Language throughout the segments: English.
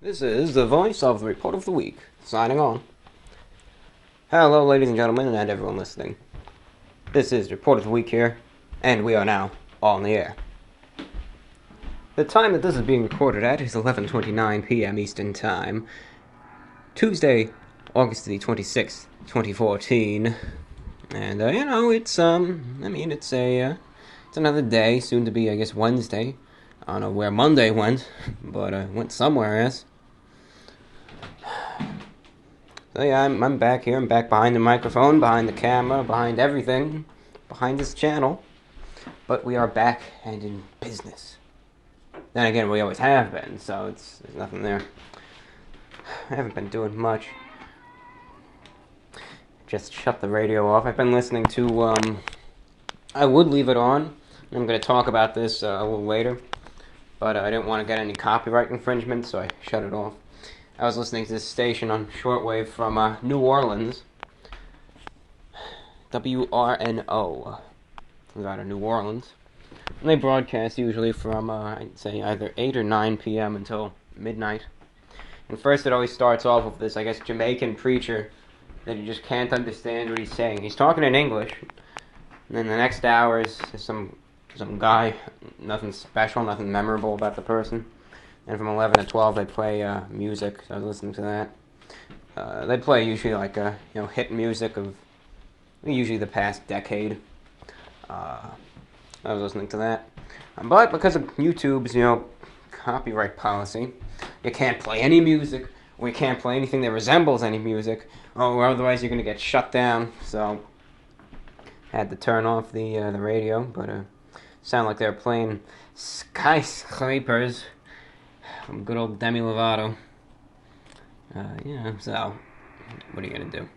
This is the voice of the Report of the Week, signing on. Hello, ladies and gentlemen, and everyone listening. This is Report of the Week here, and we are now on the air. The time that this is being recorded at is 11:29 PM Eastern Time, Tuesday, August the 26th, 2014. And, it's another day, soon to be, I guess, Wednesday. I don't know where Monday went, but went somewhere, I guess. So yeah, I'm back here. I'm back behind the microphone, behind the camera, behind everything, behind this channel. But we are back and in business. Then again, we always have been, so there's nothing there. I haven't been doing much. Just shut the radio off. I've been listening to, I would leave it on. I'm going to talk about this a little later. But I didn't want to get any copyright infringement, so I shut it off. I was listening to this station on Shortwave from New Orleans. WRNO. Out of New Orleans. And they broadcast usually from, I'd say, either 8 or 9 p.m. until midnight. And first it always starts off with this, I guess, Jamaican preacher that you just can't understand what he's saying. He's talking in English. And then the next hour is some guy, nothing special, nothing memorable about the person. And from 11 to 12, they play music, so I was listening to that. They play usually like, hit music of usually the past decade. I was listening to that. But because of YouTube's, copyright policy, you can't play any music, or you can't play anything that resembles any music, or otherwise you're going to get shut down. So, had to turn off the radio, but sound like they're playing Skyscrapers from good old Demi Lovato. So, what are you going to do?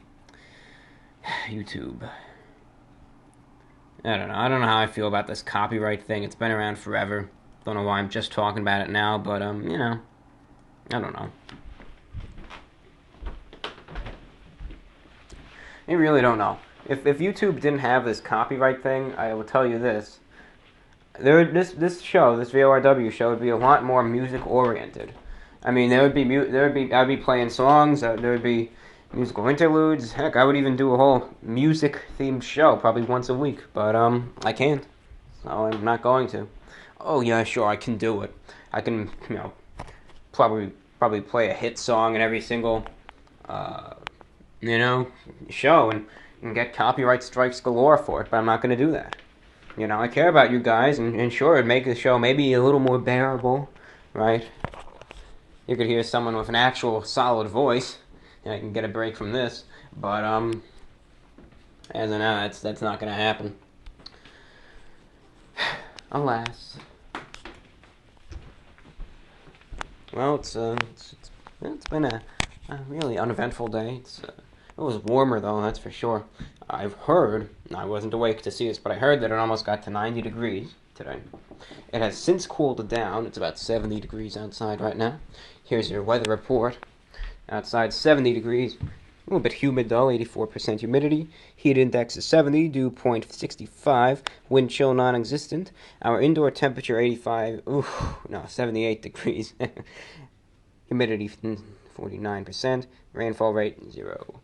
YouTube. I don't know how I feel about this copyright thing. It's been around forever. Don't know why I'm just talking about it now, but, I don't know. I really don't know. If YouTube didn't have this copyright thing, I will tell you this. This VORW show would be a lot more music oriented. I mean, I'd be playing songs. There would be musical interludes. Heck, I would even do a whole music themed show probably once a week. But I can't, so I'm not going to. Oh yeah, sure, I can do it. I can, probably play a hit song in every single, show and get copyright strikes galore for it. But I'm not going to do that. I care about you guys, and sure, it'd make the show maybe a little more bearable, right? You could hear someone with an actual solid voice, and I can get a break from this, but, as of now, that's not gonna happen. Alas. Well, it's been a really uneventful day. It was warmer, though, that's for sure. I've heard, I wasn't awake to see this, but I heard that it almost got to 90 degrees today. It has since cooled down. It's about 70 degrees outside right now. Here's your weather report. Outside, 70 degrees. A little bit humid, though, 84% humidity. Heat index is 70, dew point 65, wind chill non-existent. Our indoor temperature, 78 degrees. Humidity, 49%. Rainfall rate, 0.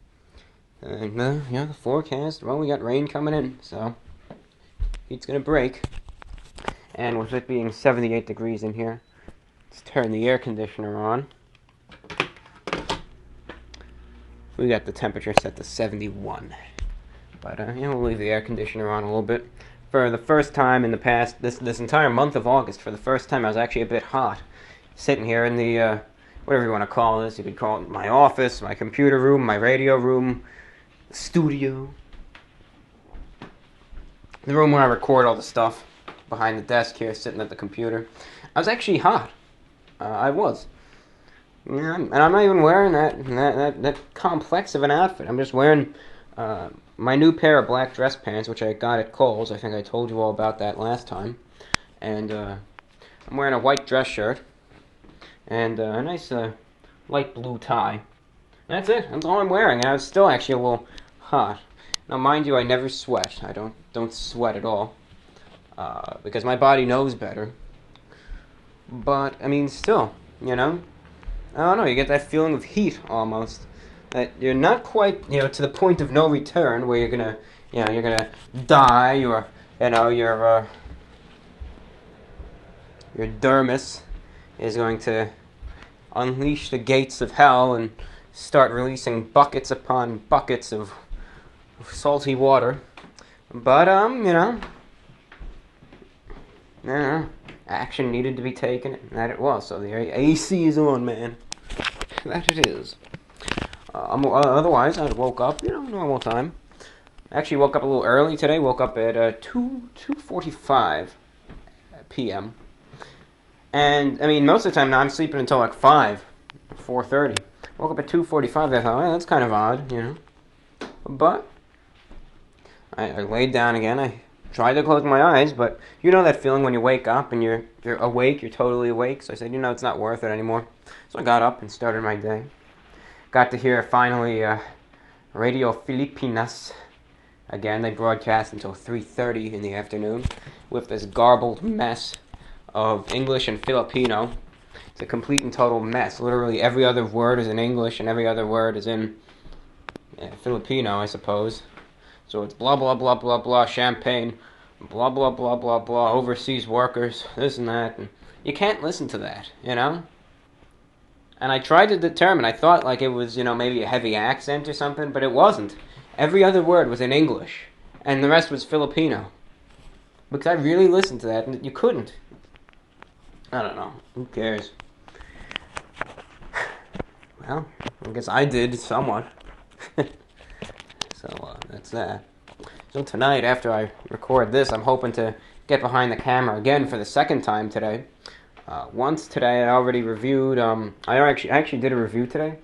And, the forecast, well, we got rain coming in, so heat's gonna break. And with it being 78 degrees in here, let's turn the air conditioner on. We got the temperature set to 71. But, we'll leave the air conditioner on a little bit. For the first time in the past, this entire month of August, for the first time I was actually a bit hot. Sitting here in the, whatever you want to call this, you could call it my office, my computer room, my radio room, studio, the room where I record all the stuff, behind the desk here, sitting at the computer. I was actually hot. I was. Yeah, and I'm not even wearing that complex of an outfit. I'm just wearing my new pair of black dress pants, which I got at Kohl's. I think I told you all about that last time. And I'm wearing a white dress shirt and a nice light blue tie. That's it. That's all I'm wearing. And I was still actually a little hot. Now, mind you, I never sweat. I don't sweat at all because my body knows better. But I mean, still, I don't know, you get that feeling of heat almost. That you're not quite, to the point of no return where you're gonna die, or, your dermis is going to unleash the gates of hell and start releasing buckets upon buckets of salty water. But, action needed to be taken, and that it was. So the AC is on, man. That it is. Otherwise, I woke up, normal time. Actually woke up a little early today. Woke up at 2:45 p.m. And, I mean, most of the time now I'm sleeping until like 4:30. Woke up at 2:45. I thought, that's kind of odd, But I laid down again. I tried to close my eyes, but you know that feeling when you wake up and you're awake, you're totally awake. So I said, it's not worth it anymore. So I got up and started my day. Got to hear finally Radio Filipinas. Again, they broadcast until 3:30 in the afternoon with this garbled mess of English and Filipino. It's a complete and total mess. Literally every other word is in English and every other word is in Filipino, I suppose. So it's blah, blah, blah, blah, blah, champagne, blah, blah, blah, blah, blah, overseas workers, this and that. And you can't listen to that, And I tried to determine, I thought like it was, maybe a heavy accent or something, but it wasn't. Every other word was in English, and the rest was Filipino. Because I really listened to that, and you couldn't. I don't know. Who cares? Well, I guess I did somewhat. So, that's that. So tonight, after I record this, I'm hoping to get behind the camera again for the second time today. Once today, I already reviewed, I actually did a review today.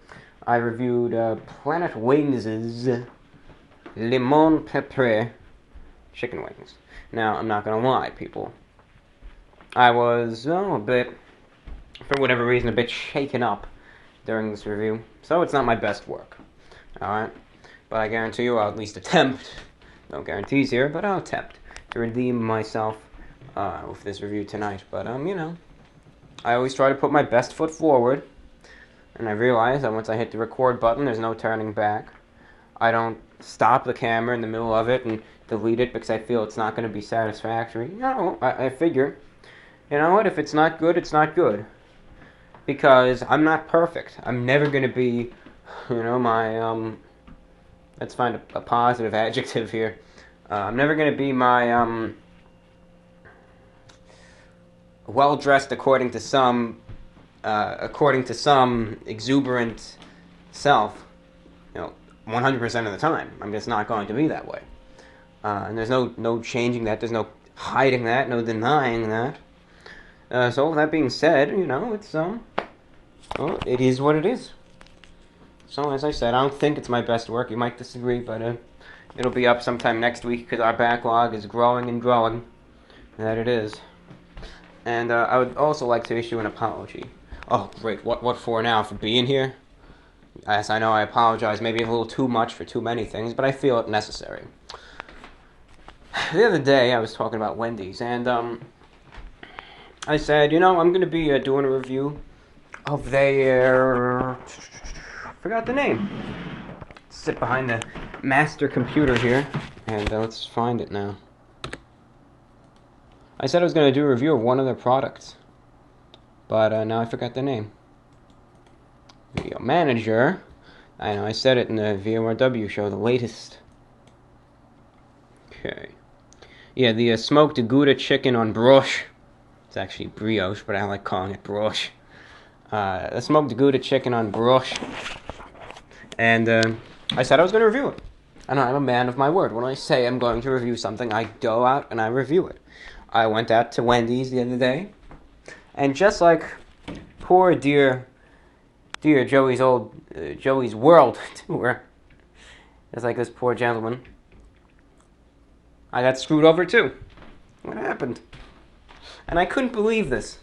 I reviewed Planet Wings' Limon Pepper chicken wings. Now, I'm not going to lie, people. I was, a bit, for whatever reason, a bit shaken up during this review. So it's not my best work. Alright? But I guarantee you I'll at least attempt, no guarantees here, but I'll attempt to redeem myself with this review tonight. But, I always try to put my best foot forward, and I realize that once I hit the record button, there's no turning back. I don't stop the camera in the middle of it and delete it because I feel it's not going to be satisfactory. No, I figure, you know what, if it's not good, it's not good. Because I'm not perfect. I'm never going to be, let's find a positive adjective here. I'm never going to be my, well-dressed according to some exuberant self, 100% of the time. I'm just not going to be that way. And there's no changing that. There's no hiding that. No denying that. So with that being said, it's, well, it is what it is. So as I said, I don't think it's my best work. You might disagree, but it'll be up sometime next week because our backlog is growing and growing. That it is. And I would also like to issue an apology. Oh, great. What for now? For being here? Yes, I know I apologize maybe a little too much for too many things, but I feel it necessary. The other day, I was talking about Wendy's, and I said, I'm going to be doing a review of their... forgot the name. Sit behind the master computer here, and let's find it now. I said I was going to do a review of one of their products, but now I forgot the name. Video Manager. I know, I said it in the VORW show, the latest. Okay. Yeah, the smoked Gouda chicken on broche. It's actually brioche, but I like calling it broche. The smoked Gouda chicken on broche. And I said I was going to review it. And I'm a man of my word. When I say I'm going to review something, I go out and I review it. I went out to Wendy's the other day, and just like poor dear Joey's World tour, just like this poor gentleman, I got screwed over too. What happened? And I couldn't believe this.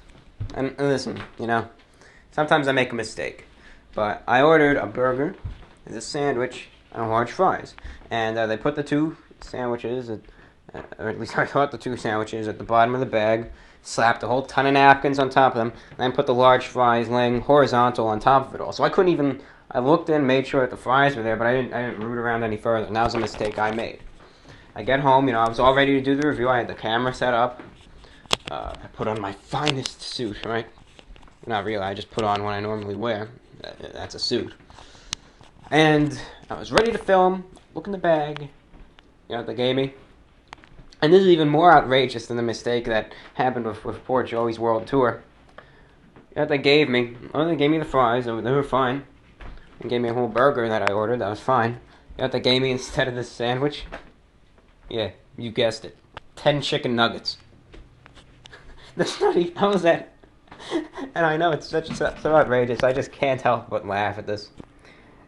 And listen, sometimes I make a mistake, but I ordered a burger, a sandwich, and large fries, and they put the two sandwiches or at least I thought the two sandwiches at the bottom of the bag, slapped a whole ton of napkins on top of them, and then put the large fries laying horizontal on top of it all. So I couldn't even. I looked in, made sure that the fries were there, but I didn't root around any further. And that was a mistake I made. I get home, I was all ready to do the review. I had the camera set up. I put on my finest suit, right? Not really. I just put on what I normally wear. That's a suit. And I was ready to film. Look in the bag. What they gave me. And this is even more outrageous than the mistake that happened with poor Joey's World Tour. What they gave me. Oh, they gave me the fries. They were fine. They gave me a whole burger that I ordered. That was fine. What they gave me instead of this sandwich? Yeah, you guessed it. 10 chicken nuggets. That's not even... How is that? And I know it's so outrageous. I just can't help but laugh at this.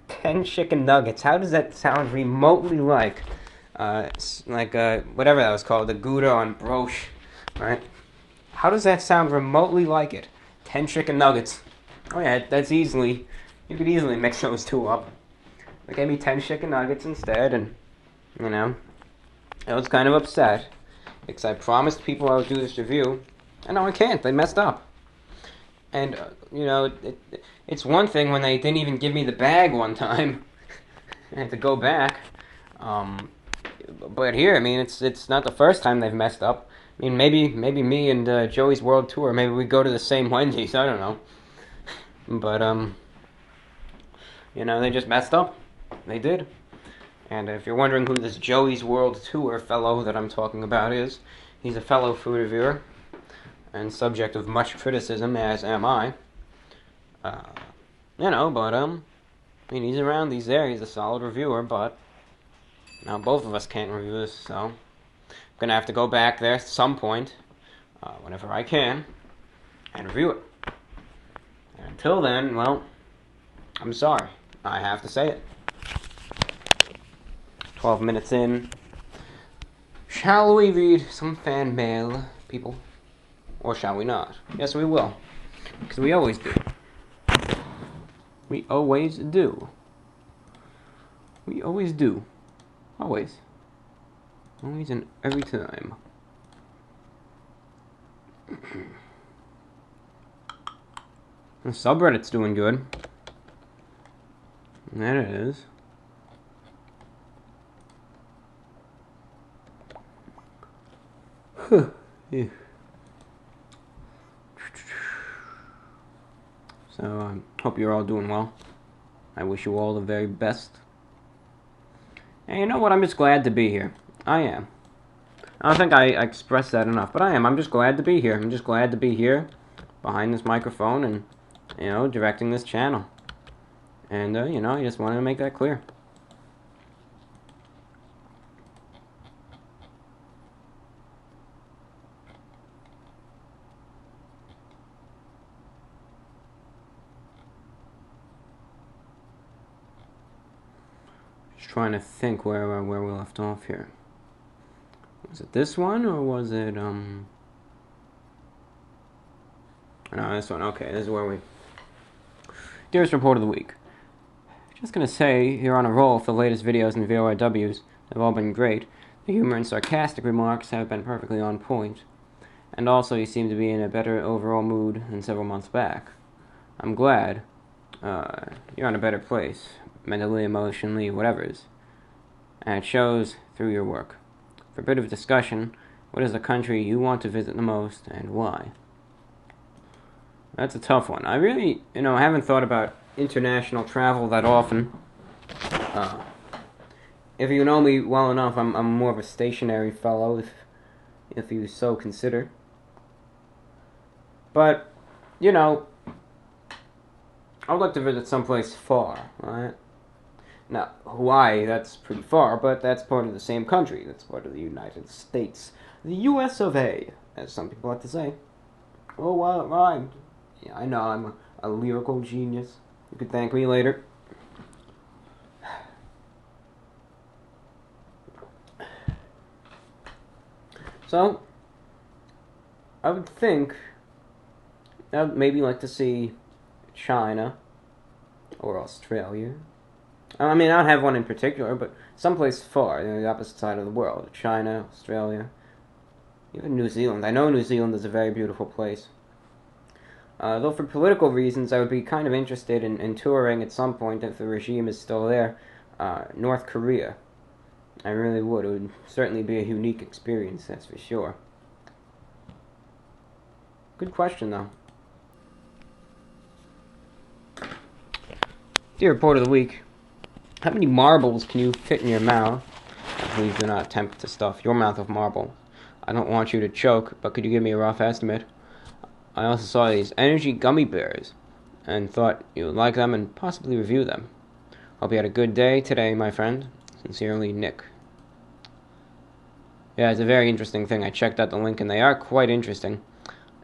10 chicken nuggets. How does that sound remotely like... whatever that was called, the Gouda on broche, right? How does that sound remotely like it? 10 chicken nuggets. Oh yeah, that's easily, you could easily mix those two up. They gave me 10 chicken nuggets instead, and, I was kind of upset, because I promised people I would do this review, and now I can't, they messed up. And, it's one thing when they didn't even give me the bag one time, I had to go back, but here, it's not the first time they've messed up. Maybe me and Joey's World Tour, maybe we go to the same Wendy's, I don't know. But, they just messed up. They did. And if you're wondering who this Joey's World Tour fellow that I'm talking about is, he's a fellow food reviewer and subject of much criticism, as am I. He's around, he's there, he's a solid reviewer, but now both of us can't review this, so I'm going to have to go back there at some point, whenever I can, and review it. And until then, well, I'm sorry. I have to say it. 12 minutes in. Shall we read some fan mail, people? Or shall we not? Yes, we will. Because we always do. We always do. We always do. Always. Always and every time. The subreddit's doing good. That it is. Yeah. So, I hope you're all doing well. I wish you all the very best. And you know what? I'm just glad to be here. I am. I don't think I expressed that enough, but I am. I'm just glad to be here. I'm just glad to be here behind this microphone and, directing this channel. And, I just wanted to make that clear. Just trying to think where we left off here. Was it this one, or was it, No, this one. Okay, this is where we... Dearest Report of the Week. Just gonna say, you're on a roll for the latest videos and VORWs. They've all been great. The humor and sarcastic remarks have been perfectly on point. And also, you seem to be in a better overall mood than several months back. I'm glad. You're in a better place. Mentally, emotionally, whatever's. And it shows through your work. For a bit of discussion, what is the country you want to visit the most, and why? That's a tough one. I really, haven't thought about international travel that often. If you know me well enough, I'm more of a stationary fellow, if you so consider. But, I would like to visit someplace far, right? Now, Hawaii, that's pretty far, but that's part of the same country. That's part of the United States. The US of A, as some people like to say. Oh, well, it rhymed. Yeah, I know, I'm a lyrical genius. You could thank me later. So, I would think I would maybe like to see China or Australia. I don't have one in particular, but someplace far, the opposite side of the world. China, Australia. Even New Zealand. I know New Zealand is a very beautiful place. Though for political reasons, I would be kind of interested in touring at some point if the regime is still there. North Korea. I really would. It would certainly be a unique experience, that's for sure. Good question, though. Dear Report of the Week, how many marbles can you fit in your mouth? Please do not attempt to stuff your mouth with marbles. I don't want you to choke, but could you give me a rough estimate? I also saw these energy gummy bears and thought you would like them and possibly review them. Hope you had a good day today, my friend. Sincerely, Nick. Yeah, it's a very interesting thing. I checked out the link and they are quite interesting.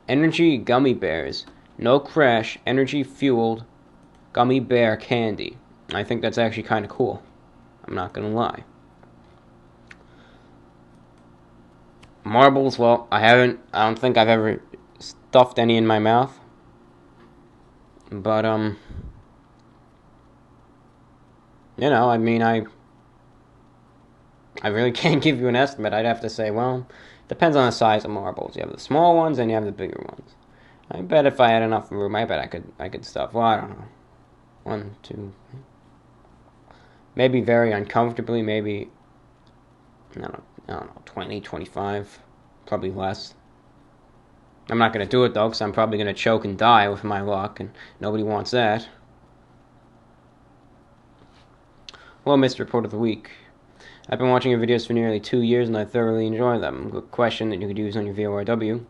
Energy gummy bears. No crash, energy fueled gummy bear candy. I think that's actually kind of cool. I'm not gonna lie. Marbles, well, I don't think I've ever stuffed any in my mouth. But, you know, I mean, I really can't give you an estimate. I'd have to say, well, depends on the size of marbles. You have the small ones and you have the bigger ones. I bet if I had enough room, I bet I could stuff, well, I don't know. 1, 2, maybe very uncomfortably, maybe, I don't know, 20, 25, probably less. I'm not going to do it, though, because I'm probably going to choke and die with my luck, and nobody wants that. Well, Mr. Report of the Week, I've been watching your videos for nearly 2 years, and I thoroughly enjoy them. Good question that you could use on your VORW.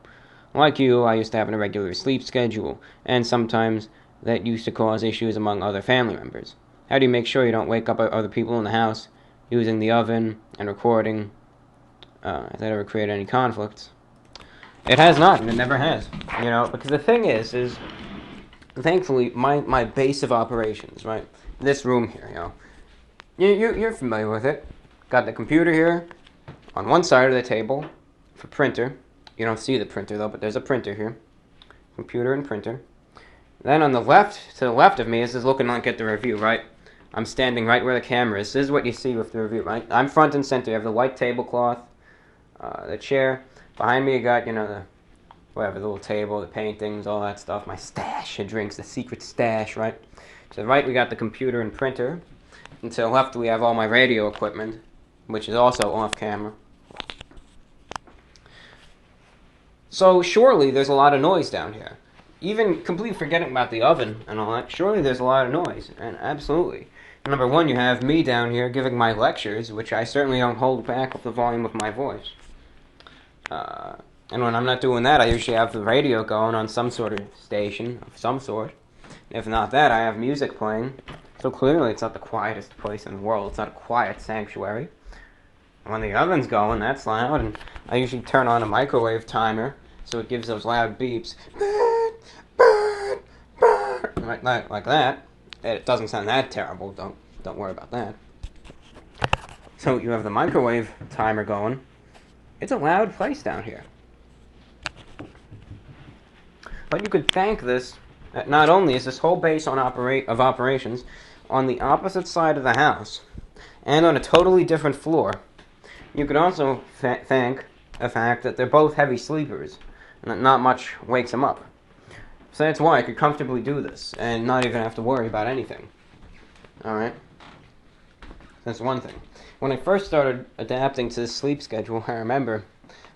Like you, I used to have an irregular sleep schedule, and sometimes that used to cause issues among other family members. How do you make sure you don't wake up other people in the house using the oven and recording? Has that ever created any conflicts? It has not, and it never has. You know, because the thing is thankfully, my base of operations, right? This room here, you know, you're familiar with it. Got the computer here on one side of the table for printer. You don't see the printer, though, but there's a printer here. Computer and printer. Then on the left, to the left of me, this is looking like at the review, right? I'm standing right where the camera is. This is what you see with the review, right? I'm front and center. You have the white tablecloth, the chair. Behind me, you got, you know, the little table, the paintings, all that stuff. My stash of drinks, the secret stash, right? To the right, we got the computer and printer. And to the left, we have all my radio equipment, which is also off camera. So surely there's a lot of noise down here. Even completely forgetting about the oven and all that, surely there's a lot of noise. And absolutely. Number one, you have me down here giving my lectures, which I certainly don't hold back with the volume of my voice. And when I'm not doing that, I usually have the radio going on some sort of station of some sort. If not that, I have music playing. So clearly it's not the quietest place in the world. It's not a quiet sanctuary. When the oven's going, that's loud, and I usually turn on a microwave timer so it gives those loud beeps. Like that. It doesn't sound that terrible. Don't worry about that. So you have the microwave timer going. It's a loud place down here. But you could thank this. Not only is this whole base of operations on the opposite side of the house and on a totally different floor, you could also thank the fact that they're both heavy sleepers and that not much wakes them up. So that's why I could comfortably do this and not even have to worry about anything. Alright? That's one thing. When I first started adapting to this sleep schedule, I remember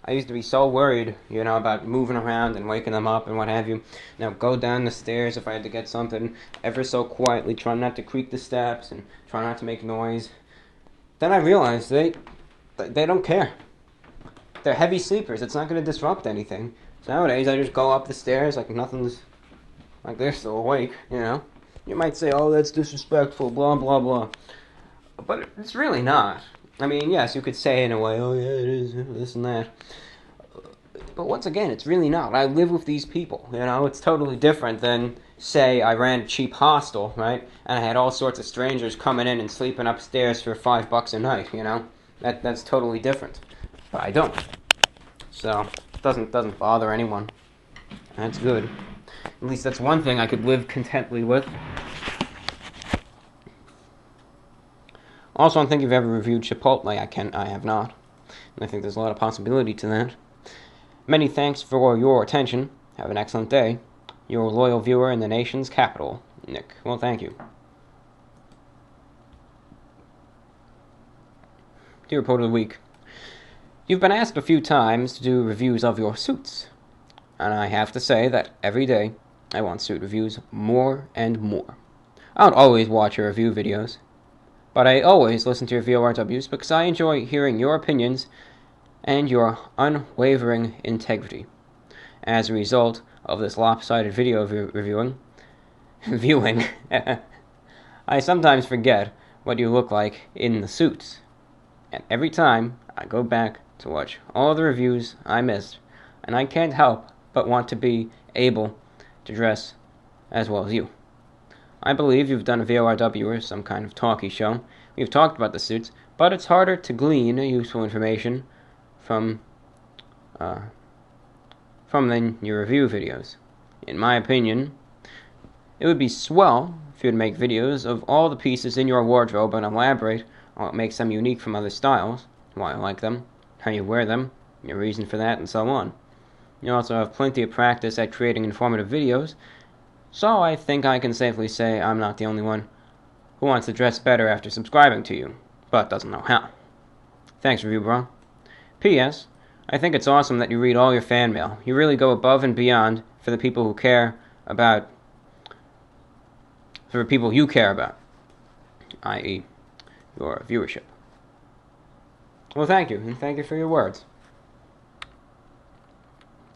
I used to be so worried, you know, about moving around and waking them up and what have you. Now, go down the stairs if I had to get something ever so quietly, try not to creak the steps and try not to make noise. Then I realized they don't care. They're heavy sleepers. It's not going to disrupt anything. So nowadays, I just go up the stairs like nothing's, like they're still awake, you know. You might say, oh, that's disrespectful, blah, blah, blah. But it's really not. I mean, yes, you could say in a way, oh yeah, it is, this and that. But once again, it's really not. I live with these people, you know. It's totally different than, say, I ran a cheap hostel, right? And I had all sorts of strangers coming in and sleeping upstairs for $5 a night, you know. That's totally different. But I don't. So, it doesn't bother anyone. That's good. At least that's one thing I could live contently with. Also, I don't think you've ever reviewed Chipotle. I have not. And I think there's a lot of possibility to that. Many thanks for your attention. Have an excellent day. Your loyal viewer in the nation's capital, Nick. Well, thank you. Dear Report of the Week, you've been asked a few times to do reviews of your suits, and I have to say that every day I want suit reviews more and more. I don't always watch your review videos, but I always listen to your VORWs because I enjoy hearing your opinions and your unwavering integrity. As a result of this lopsided video viewing, I sometimes forget what you look like in the suits. And every time I go back to watch all the reviews I missed, and I can't help but want to be able to dress as well as you. I believe you've done a VORW or some kind of talkie show. We've talked about the suits, but it's harder to glean useful information from than your review videos. In my opinion, it would be swell if you'd make videos of all the pieces in your wardrobe and elaborate on what makes them unique from other styles, why you like them, how you wear them, your reason for that, and so on. You also have plenty of practice at creating informative videos, so I think I can safely say I'm not the only one who wants to dress better after subscribing to you, but doesn't know how. Thanks, Review Bro. P.S. I think it's awesome that you read all your fan mail. You really go above and beyond for the people who care about, for the people you care about, i.e., your viewership. Well, thank you, and thank you for your words.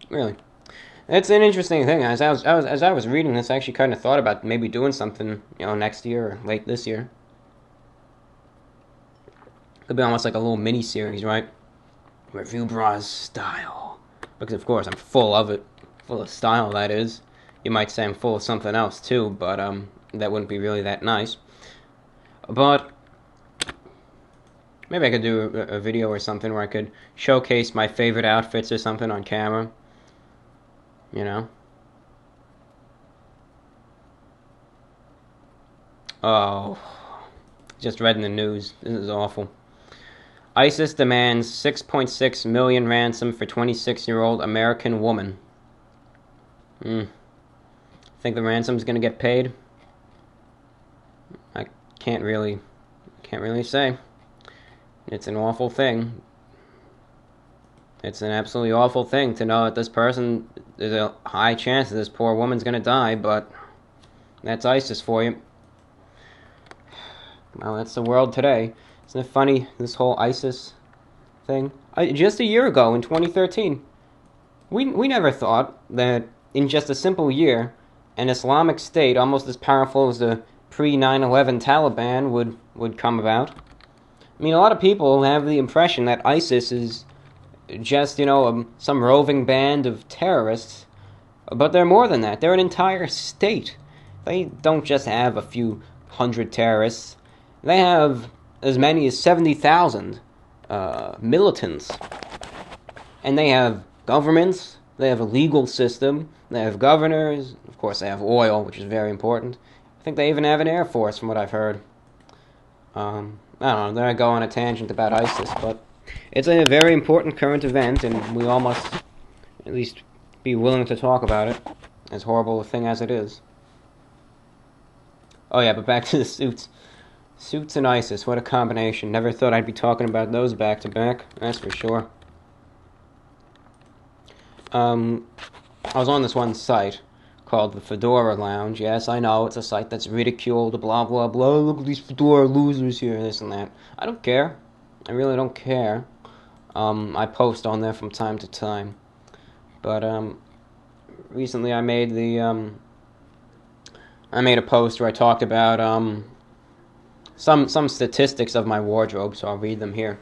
Really. It's an interesting thing. As I was reading this, I actually kind of thought about maybe doing something, next year or late this year. Could be almost like a little mini-series, right? Review Bros style. Because, of course, I'm full of it. Full of style, that is. You might say I'm full of something else, too, but that wouldn't be really that nice. But maybe I could do a video or something where I could showcase my favorite outfits or something on camera. Oh, just read in the news. This is awful. ISIS demands $6.6 million ransom for 26-year-old American woman. Think the ransom's gonna get paid? I can't really say. It's an awful thing. It's an absolutely awful thing to know that this person, there's a high chance that this poor woman's gonna die, but that's ISIS for you. Well, that's the world today. Isn't it funny, this whole ISIS thing? Just a year ago, in 2013, we never thought that in just a simple year, an Islamic State, almost as powerful as the pre-9/11 Taliban, would come about. I mean, a lot of people have the impression that ISIS is just, some roving band of terrorists, but they're more than that. They're an entire state. They don't just have a few hundred terrorists. They have as many as 70,000 militants. And they have governments, they have a legal system, they have governors, of course they have oil, which is very important. I think they even have an air force, from what I've heard. I don't know, then I go on a tangent about ISIS, but it's a very important current event, and we all must at least be willing to talk about it, as horrible a thing as it is. Oh yeah, but back to the suits. Suits and ISIS, what a combination. Never thought I'd be talking about those back to back, that's for sure. I was on this one site called the Fedora Lounge. Yes, I know, it's a site that's ridiculed, blah, blah, blah. Look at these Fedora losers here, this and that. I don't care. I really don't care. I post on there from time to time. But, recently I made a post where I talked about, some statistics of my wardrobe, so I'll read them here.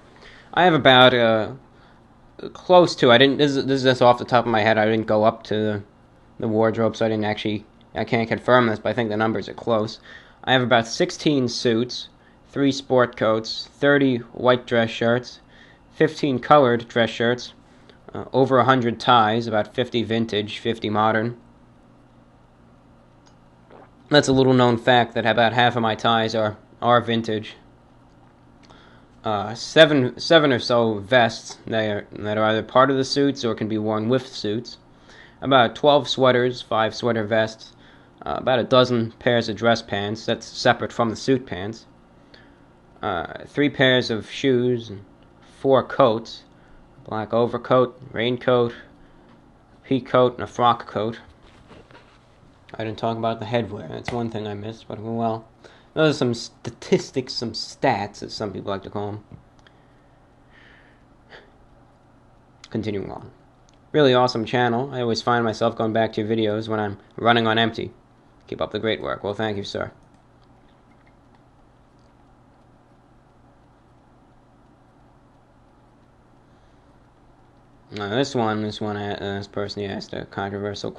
I have about close to. This is just off the top of my head. I didn't go up to the wardrobe, so I can't confirm this, but I think the numbers are close. I have about 16 suits, 3 sport coats, 30 white dress shirts, 15 colored dress shirts, over 100 ties, about 50 vintage, 50 modern. That's a little known fact that about half of my ties are vintage. seven or so vests that are either part of the suits or can be worn with suits. About 12 sweaters, 5 sweater vests, about a dozen pairs of dress pants. That's separate from the suit pants. 3 pairs of shoes, and 4 coats. Black overcoat, raincoat, pea coat, and a frock coat. I didn't talk about the headwear. That's one thing I missed, but well, those are some statistics, some stats, as some people like to call them. Continuing on. Really awesome channel. I always find myself going back to your videos when I'm running on empty. Keep up the great work. Well, thank you, sir. This person asked a controversial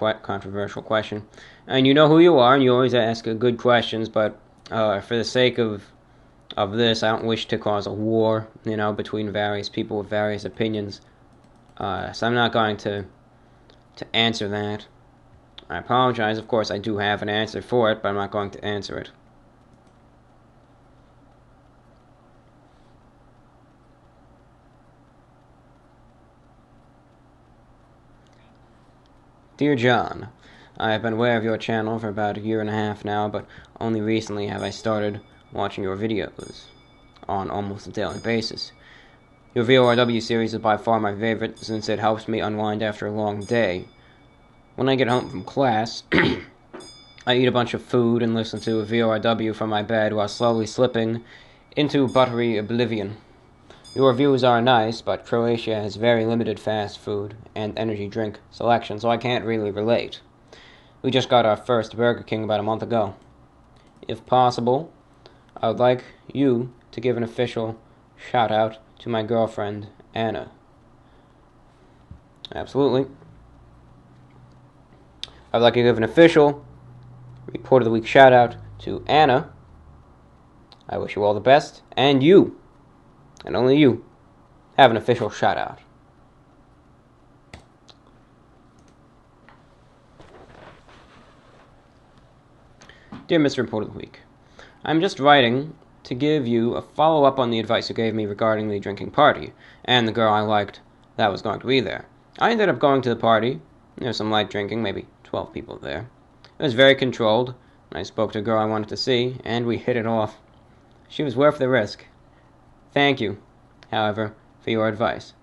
question, and you know who you are, and you always ask good questions. But for the sake of this, I don't wish to cause a war, between various people with various opinions. So I'm not going to answer that. I apologize. Of course, I do have an answer for it, but I'm not going to answer it. Dear John, I have been aware of your channel for about a year and a half now, but only recently have I started watching your videos on almost a daily basis. Your VORW series is by far my favorite since it helps me unwind after a long day. When I get home from class, I eat a bunch of food and listen to a VORW from my bed while slowly slipping into buttery oblivion. Your reviews are nice, but Croatia has very limited fast food and energy drink selection, so I can't really relate. We just got our first Burger King about a month ago. If possible, I would like you to give an official shout-out to my girlfriend, Anna. Absolutely. I'd like to give an official Report of the Week shout-out to Anna. I wish you all the best, and you, and only you, have an official shout-out. Dear Mr. Report of the Week, I'm just writing to give you a follow-up on the advice you gave me regarding the drinking party, and the girl I liked that was going to be there. I ended up going to the party. There was some light drinking, maybe 12 people there. It was very controlled. I spoke to a girl I wanted to see, and we hit it off. She was worth the risk. Thank you, however, for your advice.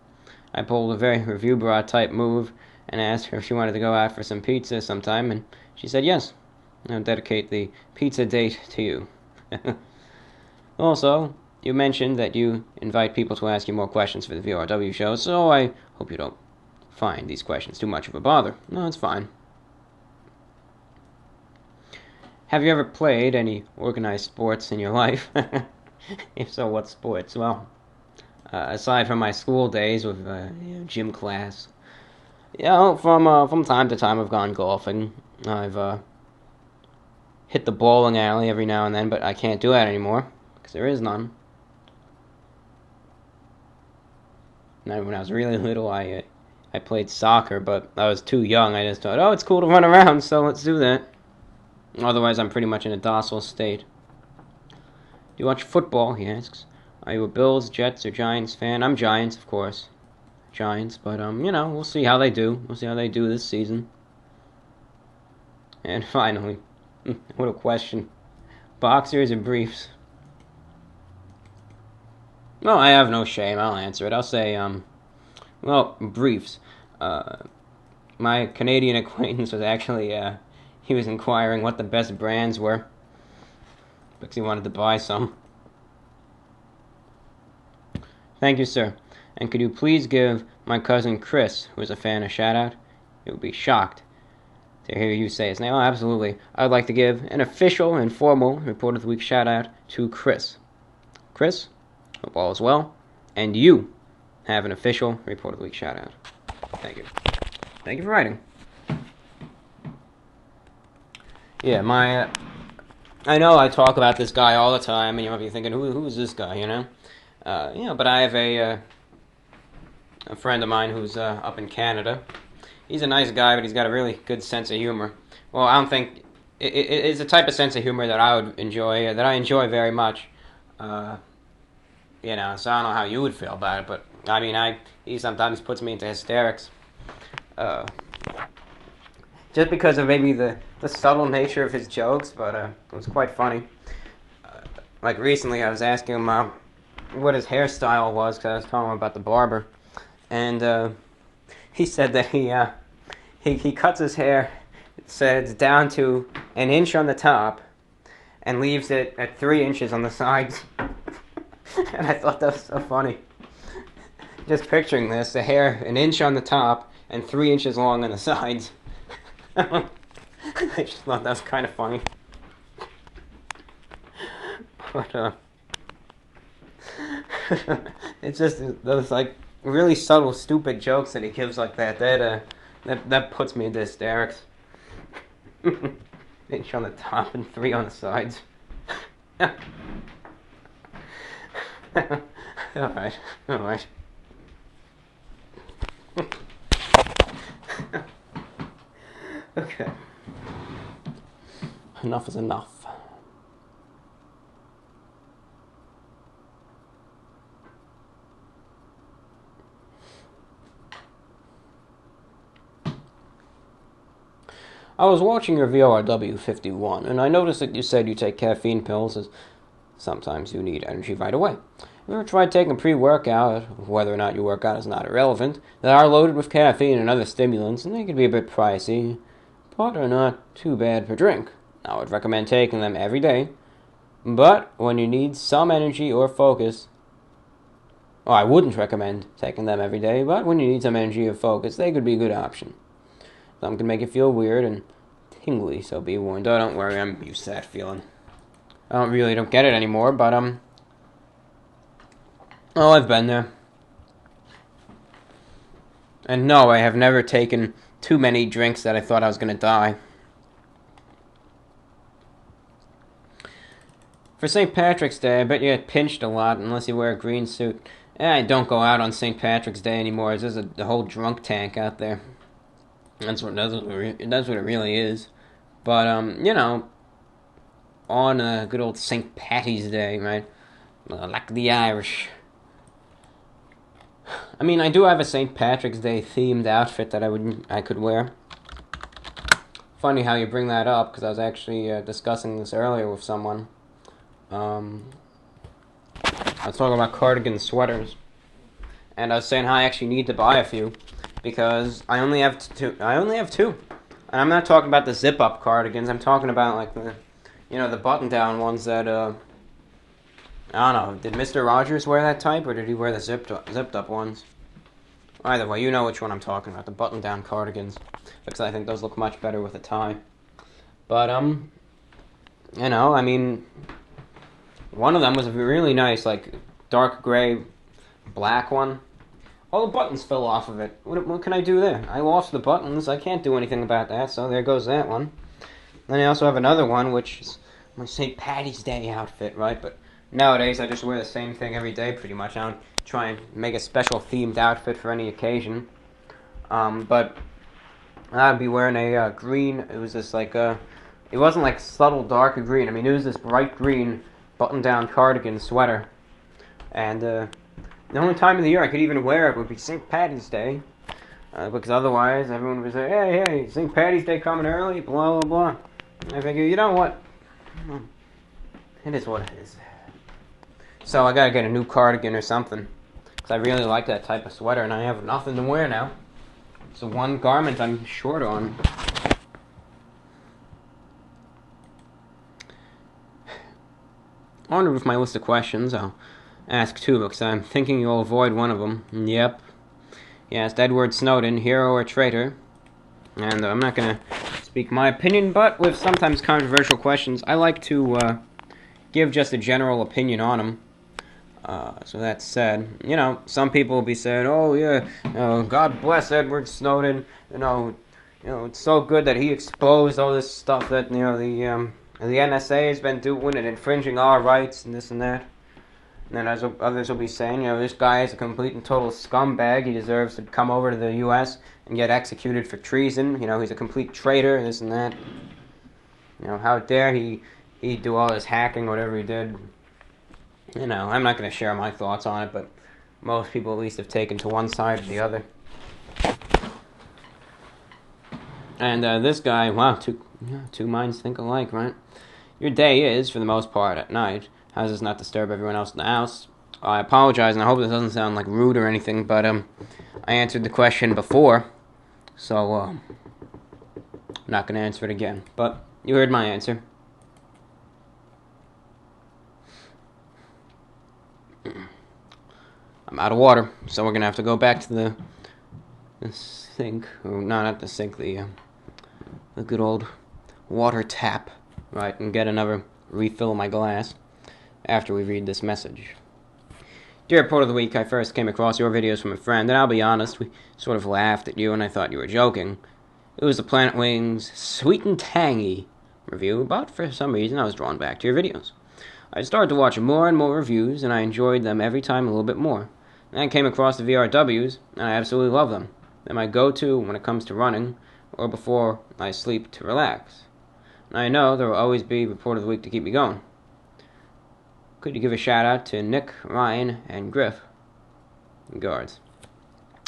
I pulled a very review bra type move and asked her if she wanted to go out for some pizza sometime, and she said yes. I'll dedicate the pizza date to you. Also, you mentioned that you invite people to ask you more questions for the VORW show, so I hope you don't find these questions too much of a bother. No, it's fine. Have you ever played any organized sports in your life? If so, what sports? Well, aside from my school days with gym class, from time to time I've gone golfing. I've hit the bowling alley every now and then, but I can't do that anymore because there is none. Now, when I was really little, I played soccer, but I was too young. I just thought, oh, it's cool to run around, so let's do that. Otherwise, I'm pretty much in a docile state. Do you watch football, he asks. Are you a Bills, Jets, or Giants fan? I'm Giants, of course. Giants, but, we'll see how they do. We'll see how they do this season. And finally, what a question. Boxers or briefs? No, I have no shame. I'll answer it. I'll say, briefs. My Canadian acquaintance was actually, he was inquiring what the best brands were because he wanted to buy some. Thank you, sir. And could you please give my cousin Chris, who is a fan, a shout-out? He would be shocked to hear you say his name. Oh, absolutely. I'd like to give an official and formal Report of the Week shout-out to Chris. Chris, hope all is well. And you have an official Report of the Week shout-out. Thank you. Thank you for writing. Yeah, I know I talk about this guy all the time, and you might be thinking, who is this guy, but I have a friend of mine who's up in Canada. He's a nice guy, but he's got a really good sense of humor. Well, I don't think... It's a type of sense of humor that I would enjoy, that I enjoy very much. So I don't know how you would feel about it, but I mean, he sometimes puts me into hysterics. Just because of maybe the subtle nature of his jokes, but it was quite funny. Like recently, I was asking him what his hairstyle was, because I was telling him about the barber, and he said that he cuts his hair, says down to an inch on the top, and leaves it at 3 inches on the sides. And I thought that was so funny. Just picturing this, the hair an inch on the top and 3 inches long on the sides. I just thought that was kind of funny. But it's just those like really subtle, stupid jokes that he gives like that. That puts me into hysterics. Inch on the top and 3 on the sides. All right. Okay. Enough is enough. I was watching your VORW 51, and I noticed that you said you take caffeine pills as sometimes you need energy right away. Have you ever tried taking a pre-workout, whether or not you work out is not irrelevant, that are loaded with caffeine and other stimulants, and they can be a bit pricey, but are not too bad per drink. I would recommend taking them every day, but when you need some energy or focus, I wouldn't recommend taking them every day, but when you need some energy or focus, they could be a good option. Some can make you feel weird and tingly, so be warned. Oh, don't worry, I'm used to that feeling. I don't get it anymore, but, I've been there. And no, I have never taken too many drinks that I thought I was going to die. For St. Patrick's Day, I bet you get pinched a lot unless you wear a green suit. I don't go out on St. Patrick's Day anymore. It's just the whole drunk tank out there. That's what it really is. But, on a good old St. Patty's Day, right? Like the Irish. I mean, I do have a St. Patrick's Day themed outfit that I could wear. Funny how you bring that up, because I was actually discussing this earlier with someone. I was talking about cardigan sweaters, and I was saying how I actually need to buy a few, because I only have two, and I'm not talking about the zip-up cardigans. I'm talking about like the button-down ones that I don't know. Did Mr. Rogers wear that type, or did he wear the zipped-up ones? Either way, you know which one I'm talking about, the button-down cardigans, because I think those look much better with a tie. But I mean, one of them was a really nice, like, dark gray, black one. All the buttons fell off of it. What can I do there? I lost the buttons. I can't do anything about that, so there goes that one. Then I also have another one, which is my St. Patty's Day outfit, right? But nowadays, I just wear the same thing every day, pretty much. I don't try and make a special themed outfit for any occasion. But I'd be wearing a green. It was this like it wasn't like subtle dark green. I mean, it was this bright green button-down cardigan sweater. And the only time of the year I could even wear it would be St. Patty's Day. Because otherwise, everyone would say, hey, St. Patty's Day coming early, blah, blah, blah. I figure, you know what? It is what it is. So I gotta get a new cardigan or something. Because I really like that type of sweater, and I have nothing to wear now. It's the one garment I'm short on. On with my list of questions, I'll ask two, because I'm thinking you'll avoid one of them. Yep. Yes, Edward Snowden, hero or traitor? And I'm not going to speak my opinion, but with sometimes controversial questions, I like to give just a general opinion on them. So that said, some people will be saying, oh yeah, God bless Edward Snowden, it's so good that he exposed all this stuff that, the NSA has been doing and infringing our rights and this and that. And then others will be saying, this guy is a complete and total scumbag. He deserves to come over to the U.S. and get executed for treason. He's a complete traitor, this and that. How dare he do all this hacking, whatever he did. You know, I'm not going to share my thoughts on it, but most people at least have taken to one side or the other. And this guy, wow, two minds think alike, right? Your day is, for the most part, at night. How does this not disturb everyone else in the house? I apologize, and I hope this doesn't sound like rude or anything, but I answered the question before, so I'm not going to answer it again. But you heard my answer. I'm out of water, so we're going to have to go back to the sink. Or, no, not the sink, the good old water tap, right, and get another refill of my glass after we read this message. Dear Report of the Week, I first came across your videos from a friend, and I'll be honest, we sort of laughed at you and I thought you were joking. It was the Planet Wings Sweet and Tangy review, but for some reason I was drawn back to your videos. I started to watch more and more reviews, and I enjoyed them every time a little bit more. Then I came across the VRWs, and I absolutely love them. They're my go-to when it comes to running, or before I sleep to relax. And I know there will always be Report of the Week to keep me going. Could you give a shout out to Nick, Ryan, and Griff? Regards.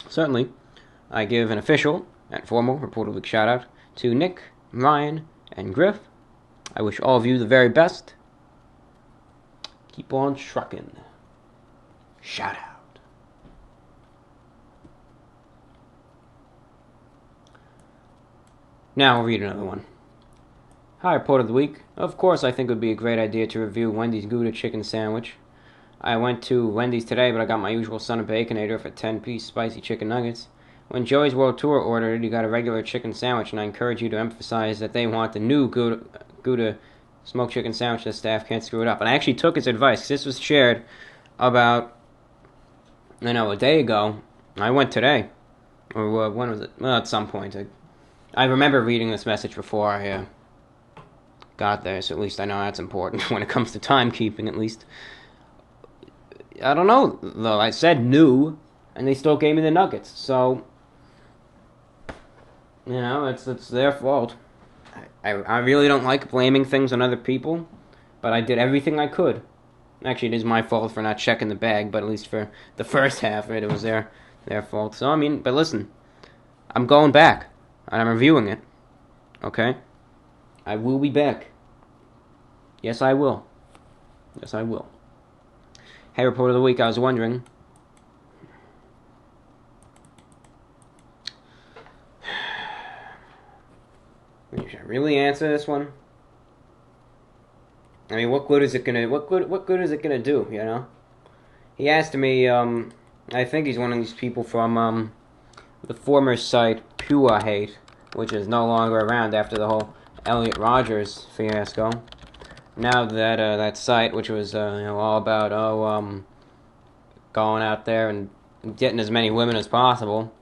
Certainly, I give an official and formal Report of the Week shout out to Nick, Ryan, and Griff. I wish all of you the very best. Keep on trucking. Shout out. Now we'll read another one. Hi, Report of the Week. Of course, I think it would be a great idea to review Wendy's Gouda chicken sandwich. I went to Wendy's today, but I got my usual son of Baconator for 10-piece spicy chicken nuggets. When Joey's World Tour ordered it, he got a regular chicken sandwich, and I encourage you to emphasize that they want the new Gouda smoked chicken sandwich. The staff can't screw it up. And I actually took his advice, because this was shared about, a day ago. I went today. Or when was it? Well, at some point. I remember reading this message before I got there, so at least I know that's important when it comes to timekeeping, at least. I don't know, though. I said new, and they still gave me the nuggets, so, it's their fault. I really don't like blaming things on other people, but I did everything I could. Actually, it is my fault for not checking the bag, but at least for the first half of it, it was their fault. So, but listen, I'm going back, and I'm reviewing it, okay? I will be back. Yes, I will. Yes, I will. Hey, Report of the Week, I was wondering. Should I really answer this one? I mean, what good is it gonna? What good is it gonna do? You know? He asked me. I think he's one of these people from the former site Pure Hate, which is no longer around after the whole Elliot Rogers fiasco. Now that that site, which was all about going out there and getting as many women as possible,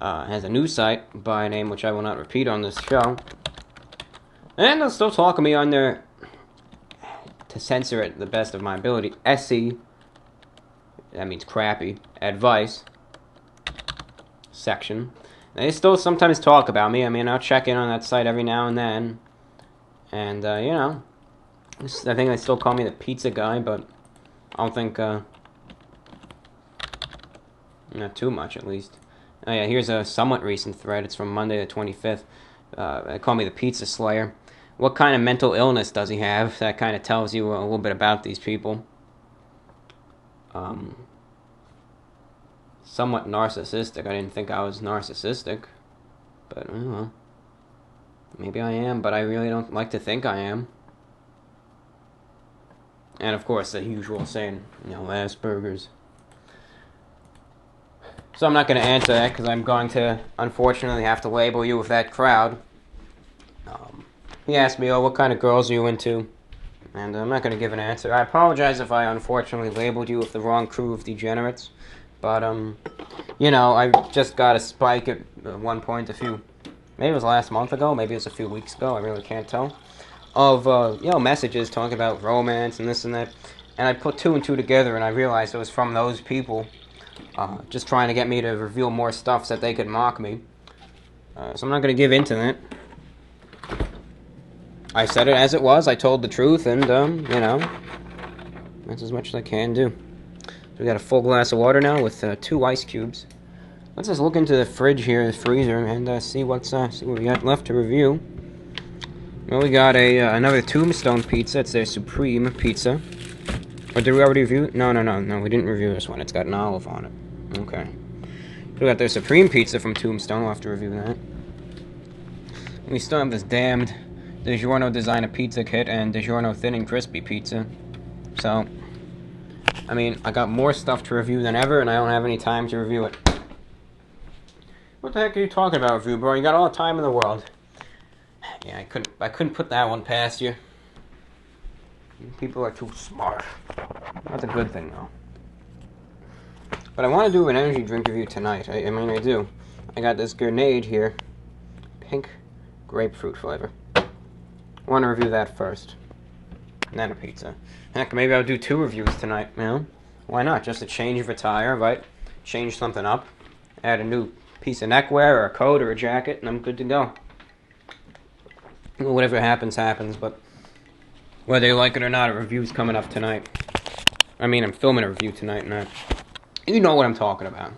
has a new site by a name which I will not repeat on this show, and they'll still talk to me on their, to censor it the best of my ability, SC, that means crappy, advice section. They still sometimes talk about me. I mean, I'll check in on that site every now and then. And, I think they still call me the pizza guy, but I don't think, not too much, at least. Oh, yeah, here's a somewhat recent thread. It's from Monday the 25th. They call me the pizza slayer. What kind of mental illness does he have? That kind of tells you a little bit about these people. Somewhat narcissistic. I didn't think I was narcissistic, but well, maybe I am, but I really don't like to think I am. And of course, the usual saying, Asperger's. So I'm not going to answer that because I'm going to, unfortunately, have to label you with that crowd. He asked me, what kind of girls are you into? And I'm not going to give an answer. I apologize if I unfortunately labeled you with the wrong crew of degenerates. But, I just got a spike at one point maybe it was last month ago, maybe it was a few weeks ago, I really can't tell, of, messages talking about romance and this and that. And I put two and two together and I realized it was from those people, just trying to get me to reveal more stuff so that they could mock me. So I'm not going to give in to that. I said it as it was, I told the truth, and, That's as much as I can do. So we got a full glass of water now with 2 ice cubes. Let's just look into the fridge here, the freezer, and see what we got left to review. Well, we got another Tombstone pizza. It's their Supreme pizza. Or did we already review it? No, we didn't review this one. It's got an olive on it. Okay. We got their Supreme pizza from Tombstone. We'll have to review that. We still have this damned DiGiorno Designer Pizza Kit and DiGiorno Thin and Crispy Pizza. So, I mean, I got more stuff to review than ever, and I don't have any time to review it. What the heck are you talking about, review, bro? You got all the time in the world. Yeah, I couldn't put that one past you. People are too smart. That's a good thing, though. But I want to do an energy drink review tonight. I mean, I do. I got this grenade here. Pink grapefruit flavor. I want to review that first. And then a pizza. Heck, maybe I'll do 2 reviews tonight, you know? Why not? Just a change of attire, right? Change something up. Add a new piece of neckwear or a coat or a jacket, and I'm good to go. Whatever happens, happens, but whether you like it or not, a review's coming up tonight. I mean, I'm filming a review tonight, and you know what I'm talking about.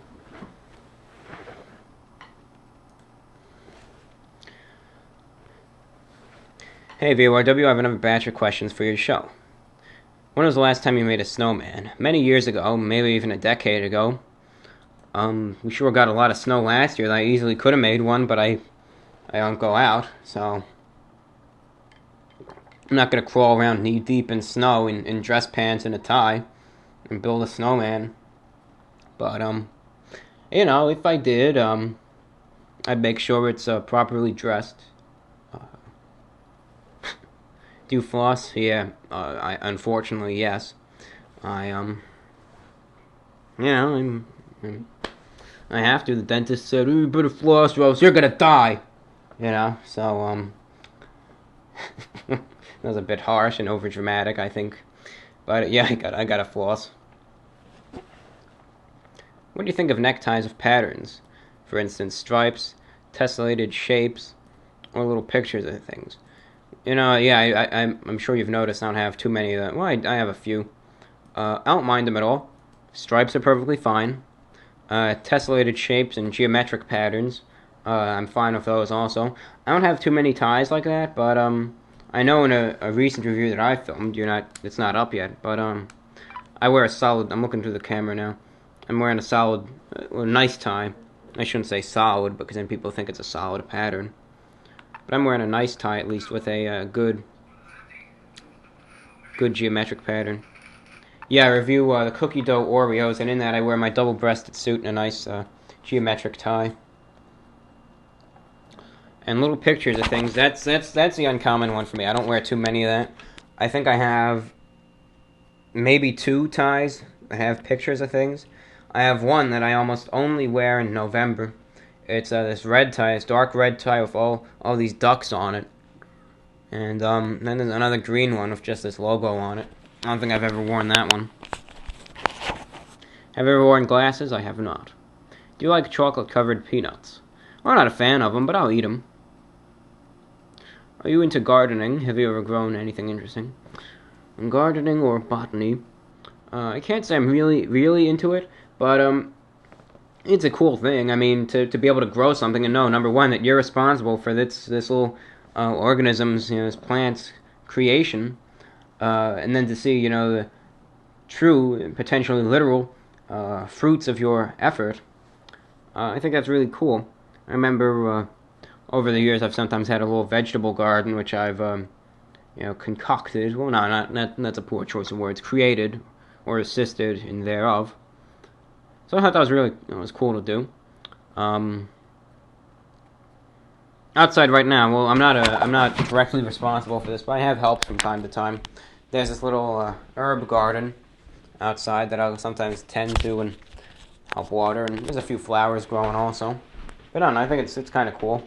Hey VORW, I have another batch of questions for your show. When was the last time you made a snowman? Many years ago, maybe even a decade ago. We sure got a lot of snow last year. I easily could have made one, but I don't go out, so I'm not going to crawl around knee-deep in snow in dress pants and a tie and build a snowman. But, you know, if I did, I'd make sure it's properly dressed. Do you floss? Yeah, unfortunately, yes. You know, I have to. The dentist said, "Oh, you better floss or else you're going to die." You know, so, that was a bit harsh and overdramatic, I think. But yeah, I got a floss. What do you think of neckties with patterns? For instance, stripes, tessellated shapes, or little pictures of things. You know, yeah, I'm sure you've noticed I don't have too many of them. Well, I have a few. I don't mind them at all. Stripes are perfectly fine. Tessellated shapes and geometric patterns, I'm fine with those also. I don't have too many ties like that, but I know in a recent review that I filmed, it's not up yet, but I wear a solid. I'm looking through the camera now. I'm wearing a solid, nice tie. I shouldn't say solid because then people think it's a solid pattern. But I'm wearing a nice tie at least with a good geometric pattern. Yeah, I review the cookie dough Oreos, and in that I wear my double-breasted suit and a nice geometric tie. And little pictures of things. That's the uncommon one for me. I don't wear too many of that. I think I have maybe 2 ties that have pictures of things. I have one that I almost only wear in November. It's this red tie, this dark red tie with all these ducks on it. And then there's another green one with just this logo on it. I don't think I've ever worn that one. Have you ever worn glasses? I have not. Do you like chocolate-covered peanuts? I'm not a fan of them, but I'll eat them. Are you into gardening? Have you ever grown anything interesting? Gardening or botany? I can't say I'm really into it, but it's a cool thing. I mean, to be able to grow something and know, number one, that you're responsible for this little organism's, this plant's creation, and then to see, the true, potentially literal fruits of your effort. I think that's really cool. I remember over the years I've sometimes had a little vegetable garden which I've concocted. Well, no, not that's a poor choice of words. Created or assisted in thereof. So I thought that was really it was cool to do. Outside right now, well, I'm not directly responsible for this, but I have helped from time to time. There's this little herb garden outside that I'll sometimes tend to and help water, and there's a few flowers growing also. But I don't know, I think it's kind of cool.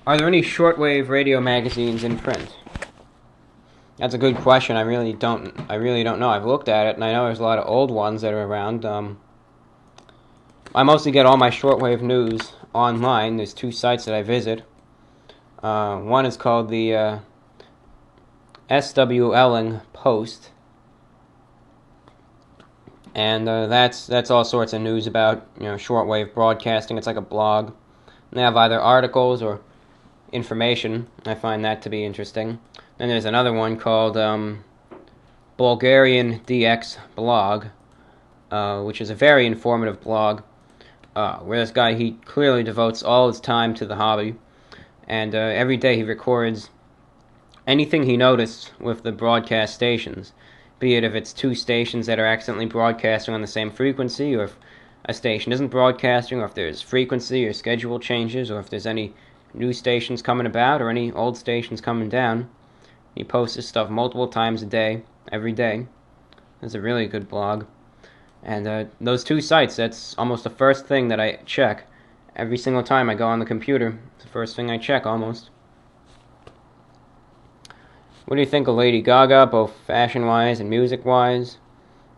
Are there any shortwave radio magazines in print? That's a good question. I really don't know. I've looked at it, and I know there's a lot of old ones that are around. I mostly get all my shortwave news online. There's 2 sites that I visit. One is called the SWLing Post. And that's all sorts of news about shortwave broadcasting. It's like a blog. They have either articles or information. I find that to be interesting. Then there's another one called Bulgarian DX Blog, which is a very informative blog, where this guy, he clearly devotes all his time to the hobby, and every day he records anything he noticed with the broadcast stations, be it if it's two stations that are accidentally broadcasting on the same frequency, or if a station isn't broadcasting, or if there's frequency or schedule changes, or if there's any new stations coming about, or any old stations coming down. He posts his stuff multiple times a day, every day. It's a really good blog. And those two sites, that's almost the first thing that I check every single time I go on the computer. It's the first thing I check, almost. What do you think of Lady Gaga, both fashion-wise and music-wise?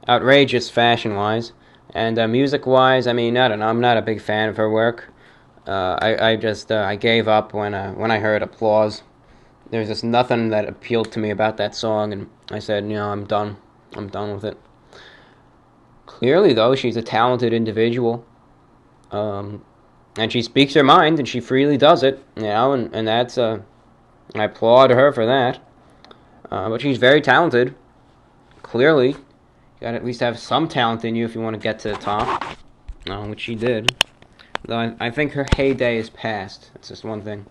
Outrageous fashion-wise. And music-wise, I mean, I don't know, I'm not a big fan of her work. I gave up when I heard Applause. There's just nothing that appealed to me about that song, and I said, I'm done. I'm done with it. Clearly, though, she's a talented individual. And she speaks her mind, and she freely does it, and that's, I applaud her for that. But she's very talented. Clearly. You gotta at least have some talent in you if you want to get to the top. Which she did. Though I think her heyday is past. That's just one thing.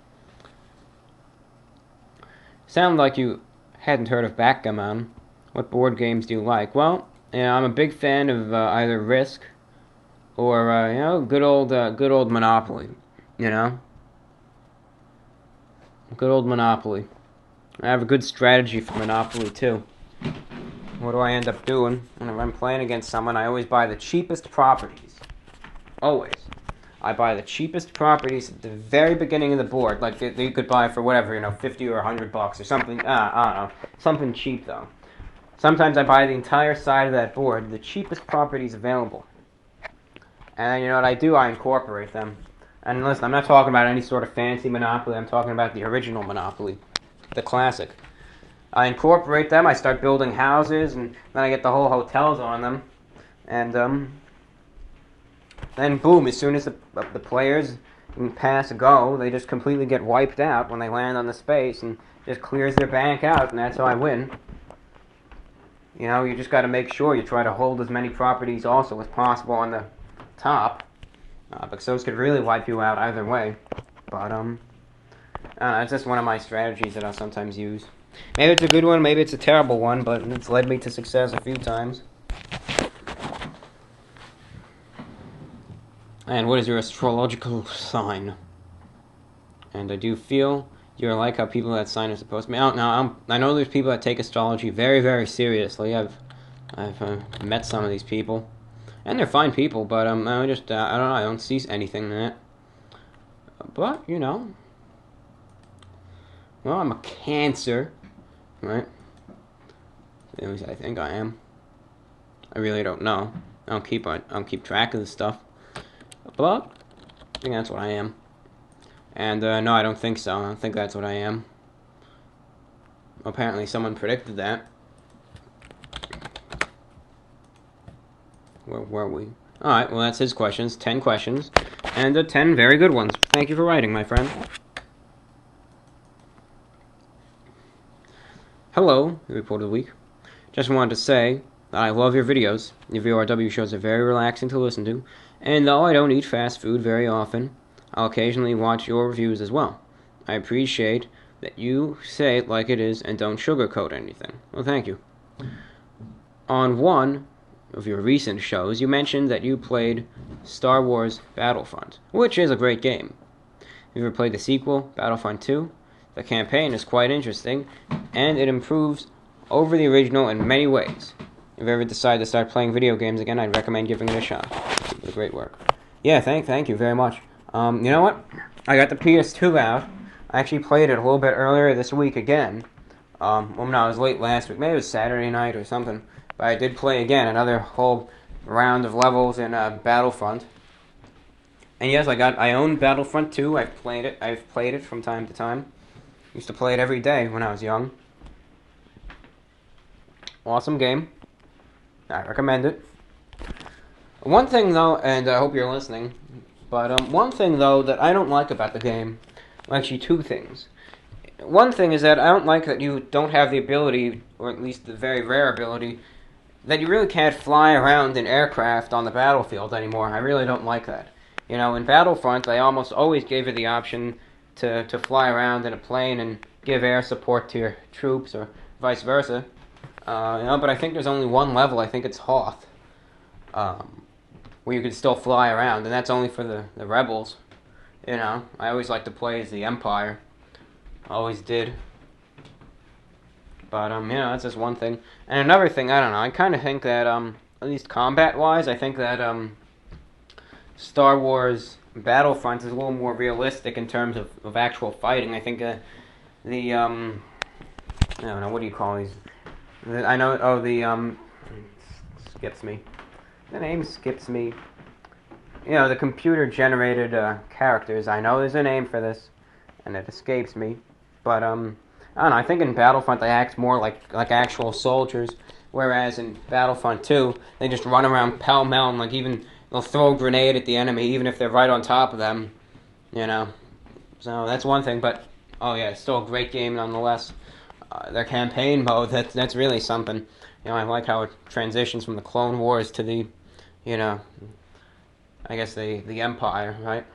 Sound like you hadn't heard of Backgammon. What board games do you like? Well, I'm a big fan of either Risk or good old Monopoly. Good old Monopoly. I have a good strategy for Monopoly too. What do I end up doing? Whenever I'm playing against someone, I always buy the cheapest properties. Always. I buy the cheapest properties at the very beginning of the board. Like, you could buy for whatever, $50 or $100 or something. I don't know. Something cheap, though. Sometimes I buy the entire side of that board, the cheapest properties available. And then, you know what I do? I incorporate them. And listen, I'm not talking about any sort of fancy Monopoly. I'm talking about the original Monopoly. The classic. I incorporate them, I start building houses, and then I get the whole hotels on them. And, then boom, as soon as the players pass go, they just completely get wiped out when they land on the space, and just clears their bank out, and that's how I win. You just got to make sure you try to hold as many properties also as possible on the top, because those could really wipe you out either way. But, that's just one of my strategies that I'll sometimes use. Maybe it's a good one, maybe it's a terrible one, but it's led me to success a few times. And what is your astrological sign? And I do feel you're like how people that sign are supposed to be. Now, I know there's people that take astrology very, very seriously. I've met some of these people, and they're fine people. But I don't know. I don't see anything in that. But well, I'm a Cancer, right? At least I think I am. I really don't know. I don't keep track of this stuff. But I think that's what I am. And no, I don't think so. I don't think that's what I am. Apparently someone predicted that. Where were we? Alright, well that's his questions. 10 questions. And 10 very good ones. Thank you for writing, my friend. Hello, the report of the week. Just wanted to say that I love your videos. Your VORW shows are very relaxing to listen to. And though I don't eat fast food very often, I'll occasionally watch your reviews as well. I appreciate that you say it like it is and don't sugarcoat anything. Well, thank you. On one of your recent shows, you mentioned that you played Star Wars Battlefront, which is a great game. Have you ever played the sequel, Battlefront 2? The campaign is quite interesting, and it improves over the original in many ways. If you ever decide to start playing video games again, I'd recommend giving it a shot. It's great work. Yeah, thank you very much. You know what? I got the PS2 out. I actually played it a little bit earlier this week again. Well, no, it was late last week. Maybe it was Saturday night or something. But I did play again another whole round of levels in Battlefront. And yes, I own Battlefront 2. I've played it from time to time. Used to play it every day when I was young. Awesome game. I recommend it. One thing though, and I hope you're listening, but one thing though that I don't like about the game, well, actually two things. One thing is that I don't like that you don't have the ability, or at least the very rare ability, that you really can't fly around in aircraft on the battlefield anymore. I really don't like that. You know, in Battlefront, they almost always gave you the option to fly around in a plane and give air support to your troops, or vice versa. But I think there's only one level, I think it's Hoth, where you can still fly around, and that's only for the rebels. You know, I always like to play as the Empire. Always did. But, that's just one thing. And another thing, I don't know, I kind of think that, at least combat-wise, I think that, Star Wars Battlefront is a little more realistic in terms of actual fighting. I think, I don't know, what do you call these? Skips me. The name skips me. You know, the computer-generated, characters. I know there's a name for this, and it escapes me. But, I don't know, I think in Battlefront they act more like actual soldiers, whereas in Battlefront 2, they just run around pell-mell, and, even, they'll throw a grenade at the enemy, even if they're right on top of them, you know. So, that's one thing, but, oh yeah, it's still a great game nonetheless. Their campaign mode, that's really something. You know, I like how it transitions from the Clone Wars to the, I guess the Empire, right?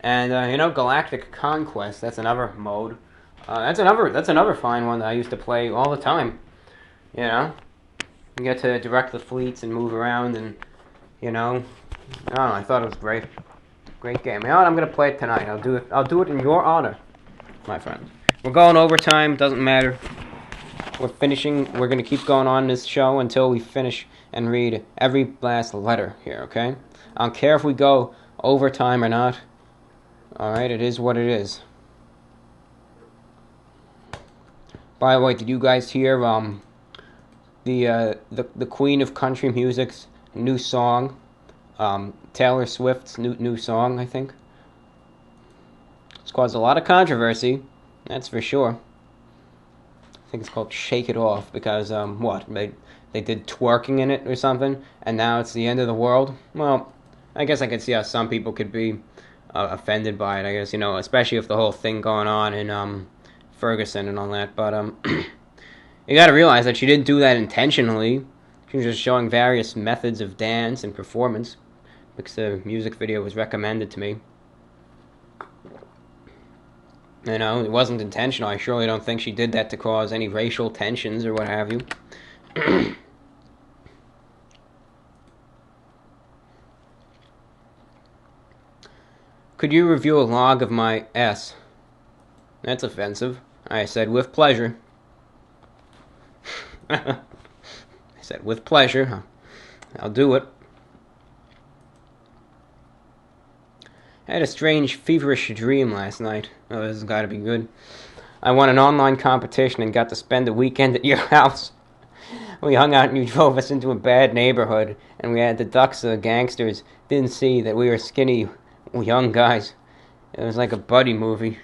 And, Galactic Conquest, that's another mode. That's another fine one that I used to play all the time. You know? You get to direct the fleets and move around and, I don't know, I thought it was great. Great game. You know what, I'm gonna play it tonight. I'll do it in your honor, my friend. We're going overtime, doesn't matter. We're gonna keep going on this show until we finish and read every last letter here, okay? I don't care if we go overtime or not. Alright, it is what it is. By the way, did you guys hear the Queen of Country Music's new song? Taylor Swift's new song, I think. It's caused a lot of controversy, that's for sure. I think it's called Shake It Off because they did twerking in it or something, and now it's the end of the world. Well, I guess I could see how some people could be offended by it, I guess, especially if the whole thing going on in Ferguson and all that, but you gotta realize that she didn't do that intentionally. She was just showing various methods of dance and performance because the music video was recommended to me. It wasn't intentional. I surely don't think she did that to cause any racial tensions or what have you. Could you review a log of my S? That's offensive. I said with pleasure. I said with pleasure. I'll do it. I had a strange, feverish dream last night. Oh, this has got to be good. I won an online competition and got to spend a weekend at your house. We hung out and you drove us into a bad neighborhood, and we had the ducks of the gangsters. Didn't see that we were skinny, young guys. It was like a buddy movie.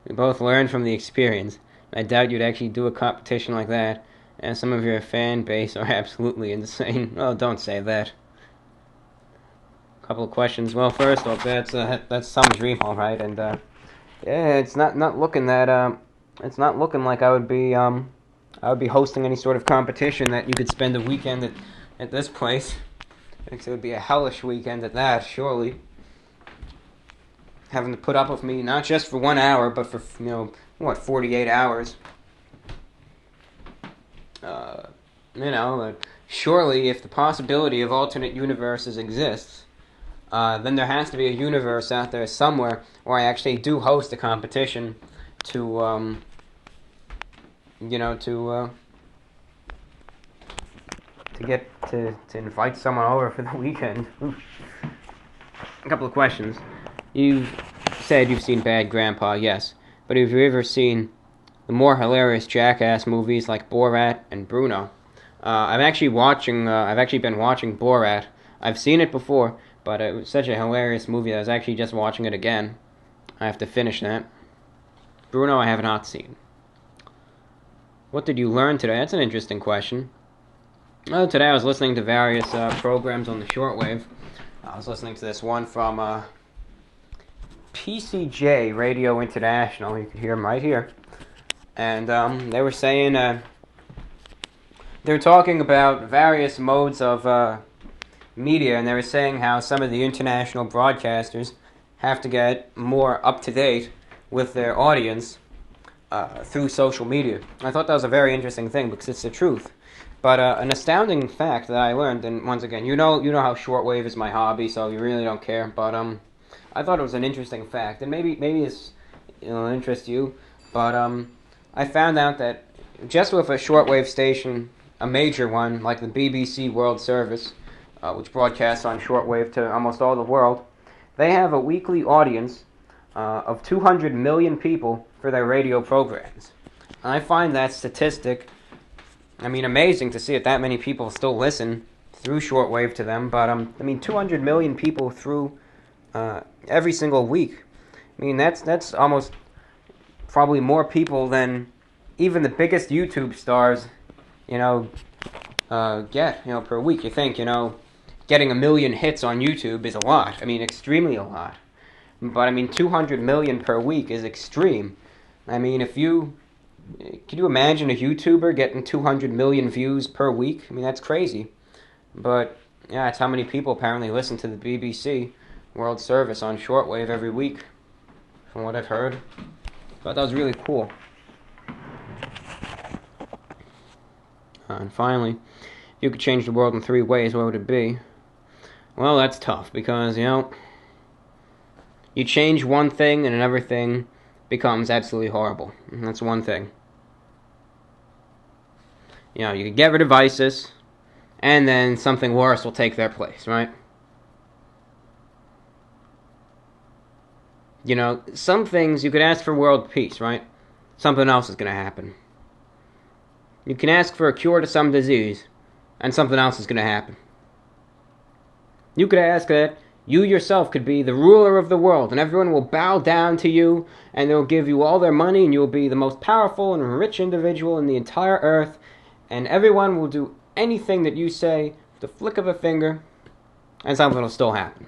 We both learned from the experience. I doubt you'd actually do a competition like that, and some of your fan base are absolutely insane. Oh, don't say that. Couple of questions. Well, first off, that's some dream, all right, and yeah, it's not looking that it's not looking like I would be hosting any sort of competition that you could spend a weekend at this place. I think it would be a hellish weekend at that, surely. Having to put up with me not just for 1 hour, but for 48 hours. Surely, if the possibility of alternate universes exists, then there has to be a universe out there somewhere where I actually do host a competition to invite someone over for the weekend. A couple of questions. You said you've seen Bad Grandpa, yes, but have you ever seen the more hilarious Jackass movies like Borat and Bruno? I've actually been watching Borat. I've seen it before, but it was such a hilarious movie that I was actually just watching it again. I have to finish that. Bruno I have not seen. What did you learn today? That's an interesting question. Well, today I was listening to various programs on the shortwave. I was listening to this one from PCJ Radio International. You can hear them right here. And they were saying, they were talking about various modes of media, and they were saying how some of the international broadcasters have to get more up-to-date with their audience through social media. I thought that was a very interesting thing because it's the truth. But an astounding fact that I learned, and once again, you know how shortwave is my hobby, so you really don't care. But I thought it was an interesting fact, and maybe it's it'll interest you. But I found out that just with a shortwave station, a major one like the BBC World Service, which broadcasts on shortwave to almost all the world, they have a weekly audience of 200 million people for their radio programs. And I find that statistic, amazing to see that many people still listen through shortwave to them. But 200 million people through every single week. That's almost probably more people than even the biggest YouTube stars, get, per week. You think, getting 1 million hits on YouTube is a lot. Extremely a lot. But 200 million per week is extreme. Can you imagine a YouTuber getting 200 million views per week? That's crazy. But yeah, that's how many people apparently listen to the BBC World Service on shortwave every week, from what I've heard. I thought that was really cool. And finally, if you could change the world in 3 ways, what would it be? Well, that's tough because, you change one thing and another thing becomes absolutely horrible. And that's one thing. You could get rid of ISIS, and then something worse will take their place, right? Some things you could ask for world peace, right? Something else is going to happen. You can ask for a cure to some disease, and something else is going to happen. You could ask that you yourself could be the ruler of the world, and everyone will bow down to you, and they'll give you all their money, and you will be the most powerful and rich individual in the entire earth, and everyone will do anything that you say with the flick of a finger, and something will still happen.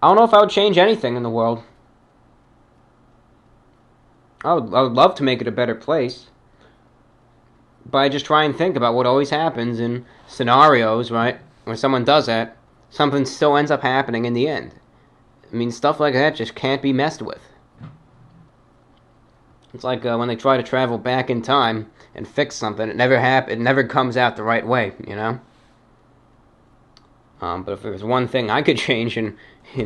I don't know if I would change anything in the world. I would love to make it a better place. But I just try and think about what always happens in scenarios, right? When someone does that, something still ends up happening in the end. Stuff like that just can't be messed with. It's like when they try to travel back in time and fix something, it never comes out the right way, But if there was one thing I could change in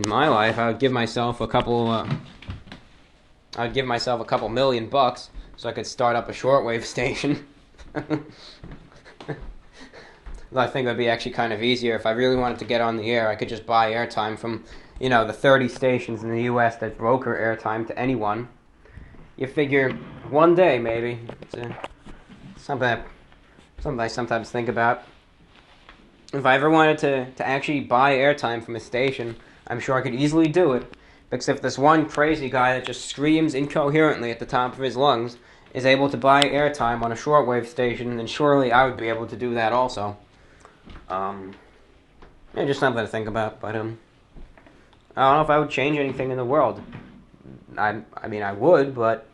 my life, I would give myself a couple $1 million so I could start up a shortwave station. I think it would be actually kind of easier if I really wanted to get on the air. I could just buy airtime from, the 30 stations in the U.S. that broker airtime to anyone. You figure one day maybe. It's something I sometimes think about. If I ever wanted to actually buy airtime from a station, I'm sure I could easily do it. Because if this one crazy guy that just screams incoherently at the top of his lungs is able to buy airtime on a shortwave station, then surely I would be able to do that also. Just something to think about. But I don't know if I would change anything in the world. I would, but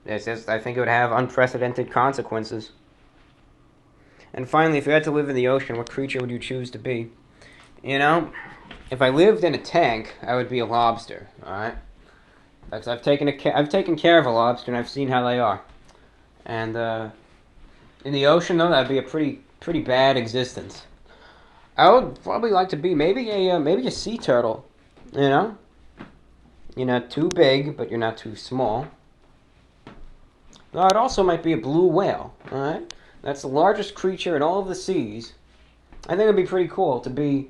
it's just, I think it would have unprecedented consequences. And finally, if you had to live in the ocean, what creature would you choose to be? If I lived in a tank, I would be a lobster. All right, because I've taken care of a lobster and I've seen how they are. And in the ocean, though, that'd be a pretty bad existence. I would probably like to be maybe a sea turtle. You're not too big, but you're not too small. It also might be a blue whale. All right. That's the largest creature in all of the seas. I think it'd be pretty cool to be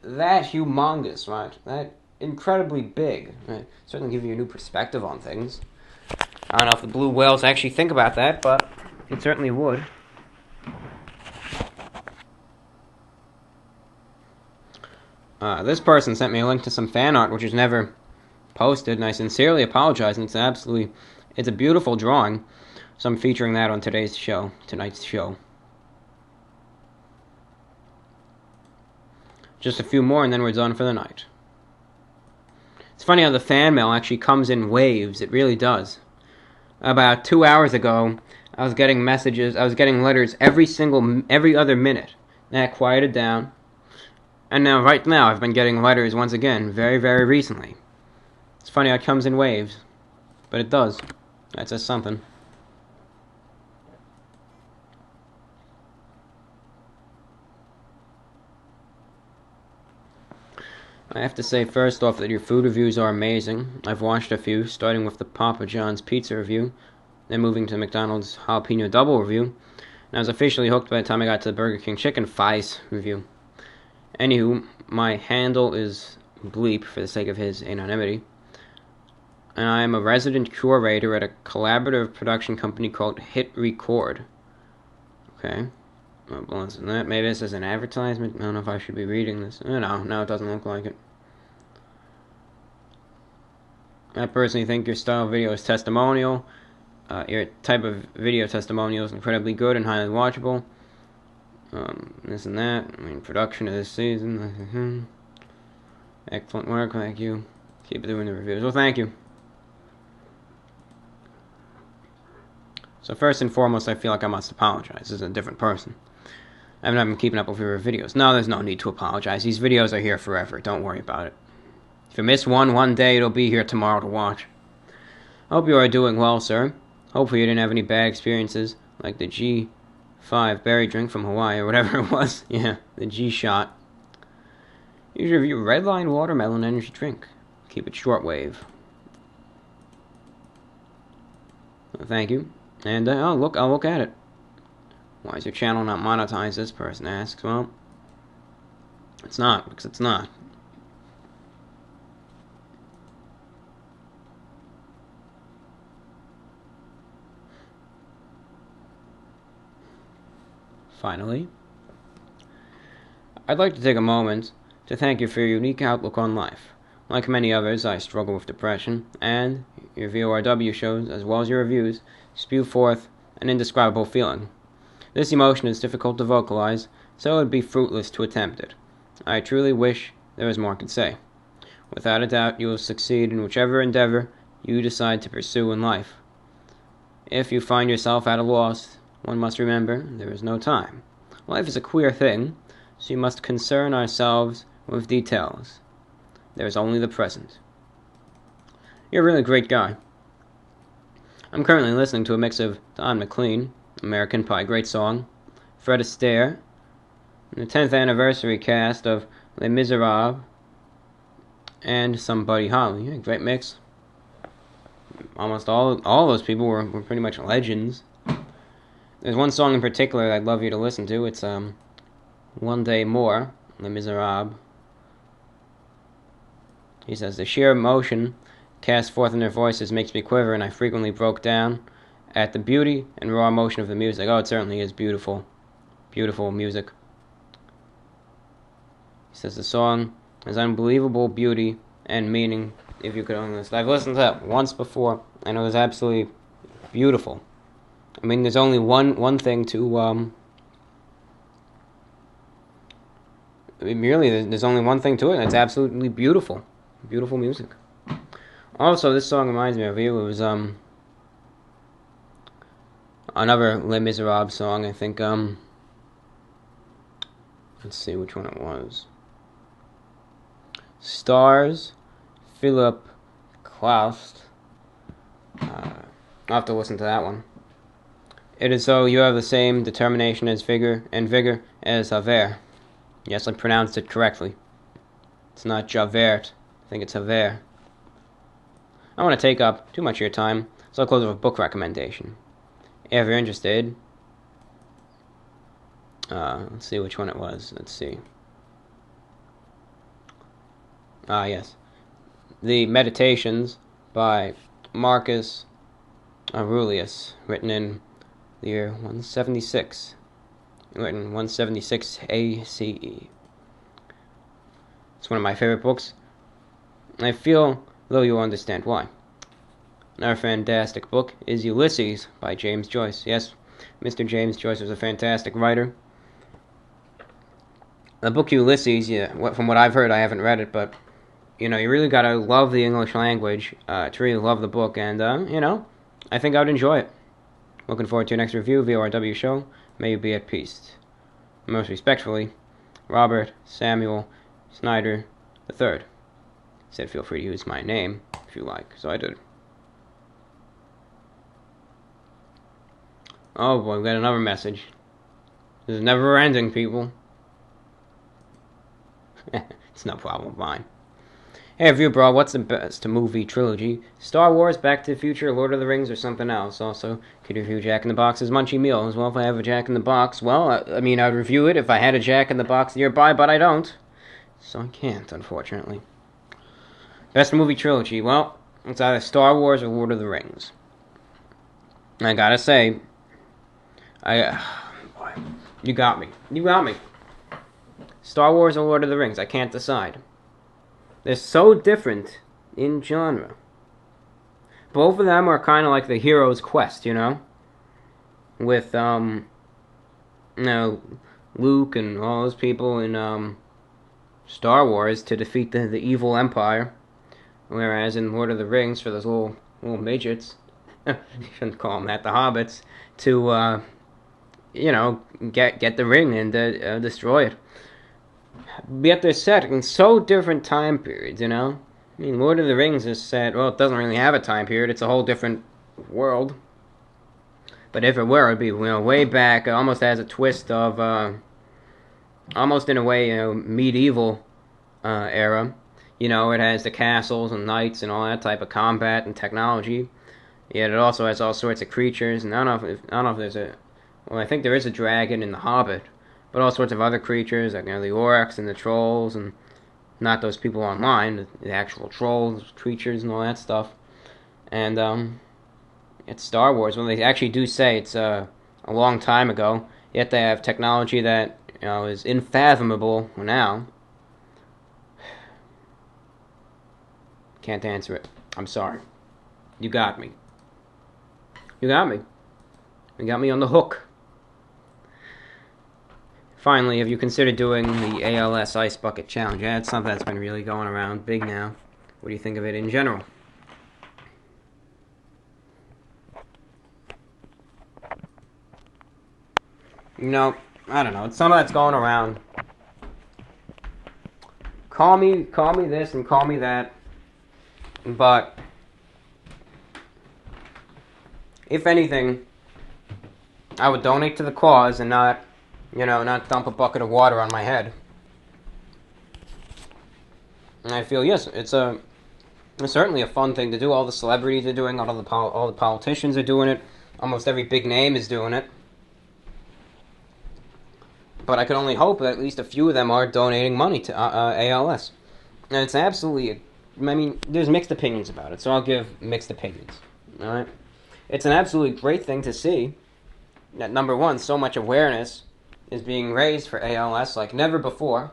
that humongous, right? That incredibly big. Right? Certainly give you a new perspective on things. I don't know if the blue whales actually think about that, but it certainly would. This person sent me a link to some fan art which is never posted, and I sincerely apologize, and it's a beautiful drawing. So I'm featuring that on tonight's show. Just a few more and then we're done for the night. It's funny how the fan mail actually comes in waves. It really does. About 2 hours ago, I was getting letters every other minute. That quieted down. And right now, I've been getting letters once again, very, very recently. It's funny how it comes in waves. But it does. That says something. I have to say first off that your food reviews are amazing. I've watched a few, starting with the Papa John's pizza review, then moving to McDonald's jalapeno double review, and I was officially hooked by the time I got to the Burger King chicken thighs review. Anywho, my handle is Bleep for the sake of his anonymity, and I am a resident curator at a collaborative production company called Hit Record. Okay. Well, listen, maybe this is an advertisement. I don't know if I should be reading this. No, it doesn't look like it. I personally think your style of video is testimonial. Your type of video testimonial is incredibly good and highly watchable. This and that. I mean, production of this season. Excellent work, thank you. Keep doing the reviews. Well, thank you. So first and foremost, I feel like I must apologize. This is a different person. I haven't been keeping up with your videos. No, there's no need to apologize. These videos are here forever. Don't worry about it. If you miss one day, it'll be here tomorrow to watch. Hope you are doing well, sir. Hopefully you didn't have any bad experiences, like the G5 berry drink from Hawaii, or whatever it was. Yeah, the G-shot. You should review Redline Watermelon Energy Drink. Keep it shortwave. Well, thank you. And I'll look at it. Why is your channel not monetized? This person asks. Well, it's not, because it's not. Finally, I'd like to take a moment to thank you for your unique outlook on life. Like many others, I struggle with depression, and your VORW shows, as well as your reviews, spew forth an indescribable feeling. This emotion is difficult to vocalize, so it would be fruitless to attempt it. I truly wish there was more I could say. Without a doubt, you will succeed in whichever endeavor you decide to pursue in life. If you find yourself at a loss, one must remember there is no time. Life is a queer thing, so we must concern ourselves with details. There is only the present. You're a really great guy. I'm currently listening to a mix of Don McLean, American Pie, great song, Fred Astaire, and the 10th anniversary cast of Les Miserables, and some Buddy Holly. Yeah, great mix. Almost all those people were pretty much legends. There's one song in particular that I'd love you to listen to. It's One Day More, Les Miserables. He says, the sheer emotion cast forth in their voices makes me quiver, and I frequently broke down at the beauty and raw emotion of the music. Oh, it certainly is beautiful. Beautiful music. He says the song has unbelievable beauty and meaning, if you could only listen. I've listened to that once before, and it was absolutely beautiful. I mean, there's only one thing to, there's only one thing to it, and it's absolutely beautiful. Beautiful music. Also, this song reminds me of you. It was, another Les Miserables song, I think, let's see which one it was. Stars, Philip Klaus. I'll have to listen to that one. It is so you have the same determination as vigor as Javert. Yes, I pronounced it correctly. It's not Javert. I think it's Javert. I don't want to take up too much of your time, so I'll close with a book recommendation. If you're interested, let's see which one it was. Let's see. Yes. The Meditations by Marcus Aurelius, written in the year 176. Written 176 ACE. It's one of my favorite books. I feel, though you'll understand why. Another fantastic book is Ulysses by James Joyce. Yes, Mr. James Joyce was a fantastic writer. The book Ulysses, from what I've heard, I haven't read it, but you really gotta love the English language to really love the book, and I think I would enjoy it. Looking forward to your next review, VORW show. May you be at peace. Most respectfully, Robert Samuel Snyder III. Said feel free to use my name if you like, so I did. Oh boy, we got another message. This is never ending, people. It's no problem of mine. Hey, review, bro. What's the best movie trilogy? Star Wars, Back to the Future, Lord of the Rings, or something else? Also, could you review Jack in the Box's Munchie Meal as well? If I have a Jack in the Box, well, I'd review it if I had a Jack in the Box nearby, but I don't, so I can't, unfortunately. Best movie trilogy? Well, it's either Star Wars or Lord of the Rings. I gotta say, you got me. Star Wars or Lord of the Rings? I can't decide. They're so different in genre. Both of them are kind of like the hero's quest, with Luke and all those people in Star Wars to defeat the evil empire, whereas in Lord of the Rings, for those little midgets, you shouldn't call them that, the hobbits, to get the ring and destroy it. Yet they're set in so different time periods, Lord of the Rings is set, well, it doesn't really have a time period, it's a whole different world. But if it were, it'd be, way back, almost has a twist of, almost in a way, medieval era. It has the castles and knights and all that type of combat and technology. Yet it also has all sorts of creatures, and I don't know if there's I think there is a dragon in The Hobbit, but all sorts of other creatures, like the orcs and the trolls, and not those people online, the actual trolls, creatures, and all that stuff. And it's Star Wars. Well, they actually do say it's a long time ago, yet they have technology that is unfathomable now. Can't answer it. I'm sorry. You got me. You got me on the hook. Finally, have you considered doing the ALS Ice Bucket Challenge? Yeah, it's something that's been really going around big now. What do you think of it in general? I don't know. It's something that's going around. Call me this and call me that. But if anything, I would donate to the cause and not dump a bucket of water on my head. And I feel, yes, it's certainly a fun thing to do. All the celebrities are doing it, all the politicians are doing it, almost every big name is doing it. But I can only hope that at least a few of them are donating money to ALS. And it's absolutely, there's mixed opinions about it, so I'll give mixed opinions. Alright? It's an absolutely great thing to see that, number one, so much awareness is being raised for ALS like never before.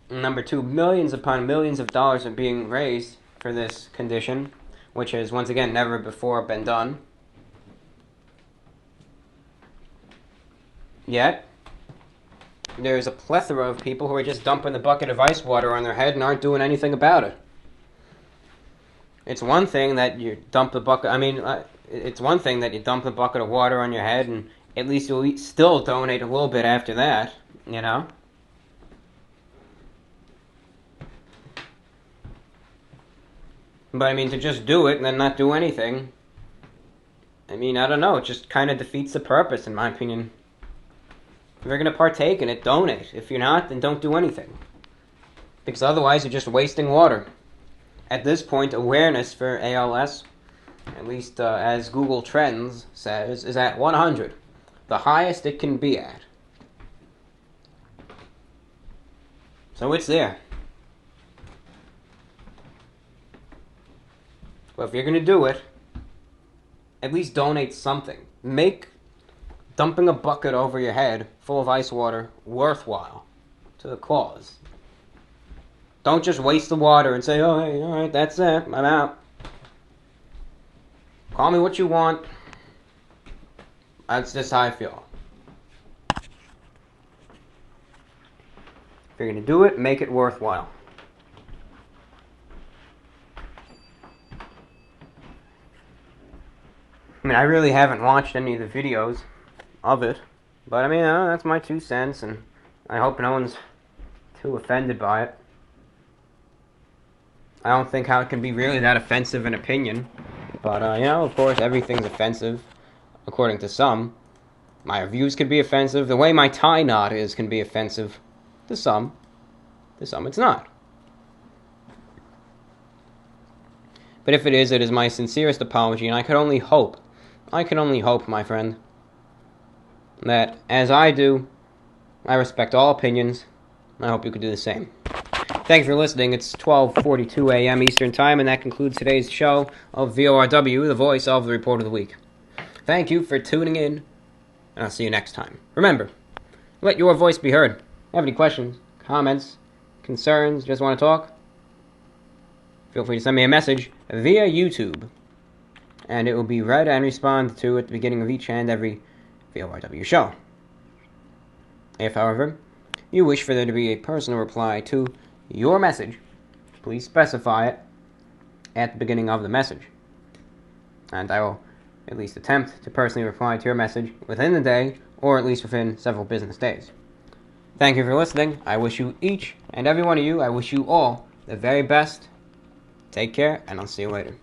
And number two, millions upon millions of dollars are being raised for this condition, which has, once again, never before been done. Yet, there's a plethora of people who are just dumping the bucket of ice water on their head and aren't doing anything about it. It's one thing that you dump the bucket, it's one thing that you dump the bucket of water on your head and at least you'll still donate a little bit after that, But, to just do it and then not do anything, I don't know, it just kind of defeats the purpose, in my opinion. If you're going to partake in it, donate. If you're not, then don't do anything. Because otherwise, you're just wasting water. At this point, awareness for ALS, at least as Google Trends says, is at 100. The highest it can be at. So it's there. But if you're going to do it, at least donate something. Make dumping a bucket over your head full of ice water worthwhile to the cause. Don't just waste the water and say, oh, hey, alright, that's it, I'm out. Call me what you want. That's just how I feel. If you're gonna do it, make it worthwhile. I mean, I really haven't watched any of the videos of it, but I mean, that's my 2 cents, and I hope no one's too offended by it. I don't think how it can be really that offensive an opinion, but of course, everything's offensive, according to some. My reviews can be offensive. The way my tie knot is can be offensive to some. To some, it's not. But if it is my sincerest apology, and I can only hope, my friend, that as I do, I respect all opinions, and I hope you could do the same. Thank you for listening. It's 12:42 a.m. Eastern Time, and that concludes today's show of VORW, the voice of the Report of the Week. Thank you for tuning in, and I'll see you next time. Remember, let your voice be heard. Have any questions, comments, concerns, just want to talk? Feel free to send me a message via YouTube, and it will be read and responded to at the beginning of each and every VORW show. If, however, you wish for there to be a personal reply to your message, please specify it at the beginning of the message, and I will at least attempt to personally reply to your message within the day, or at least within several business days. Thank you for listening. I wish you each and every one of you, I wish you all the very best. Take care, and I'll see you later.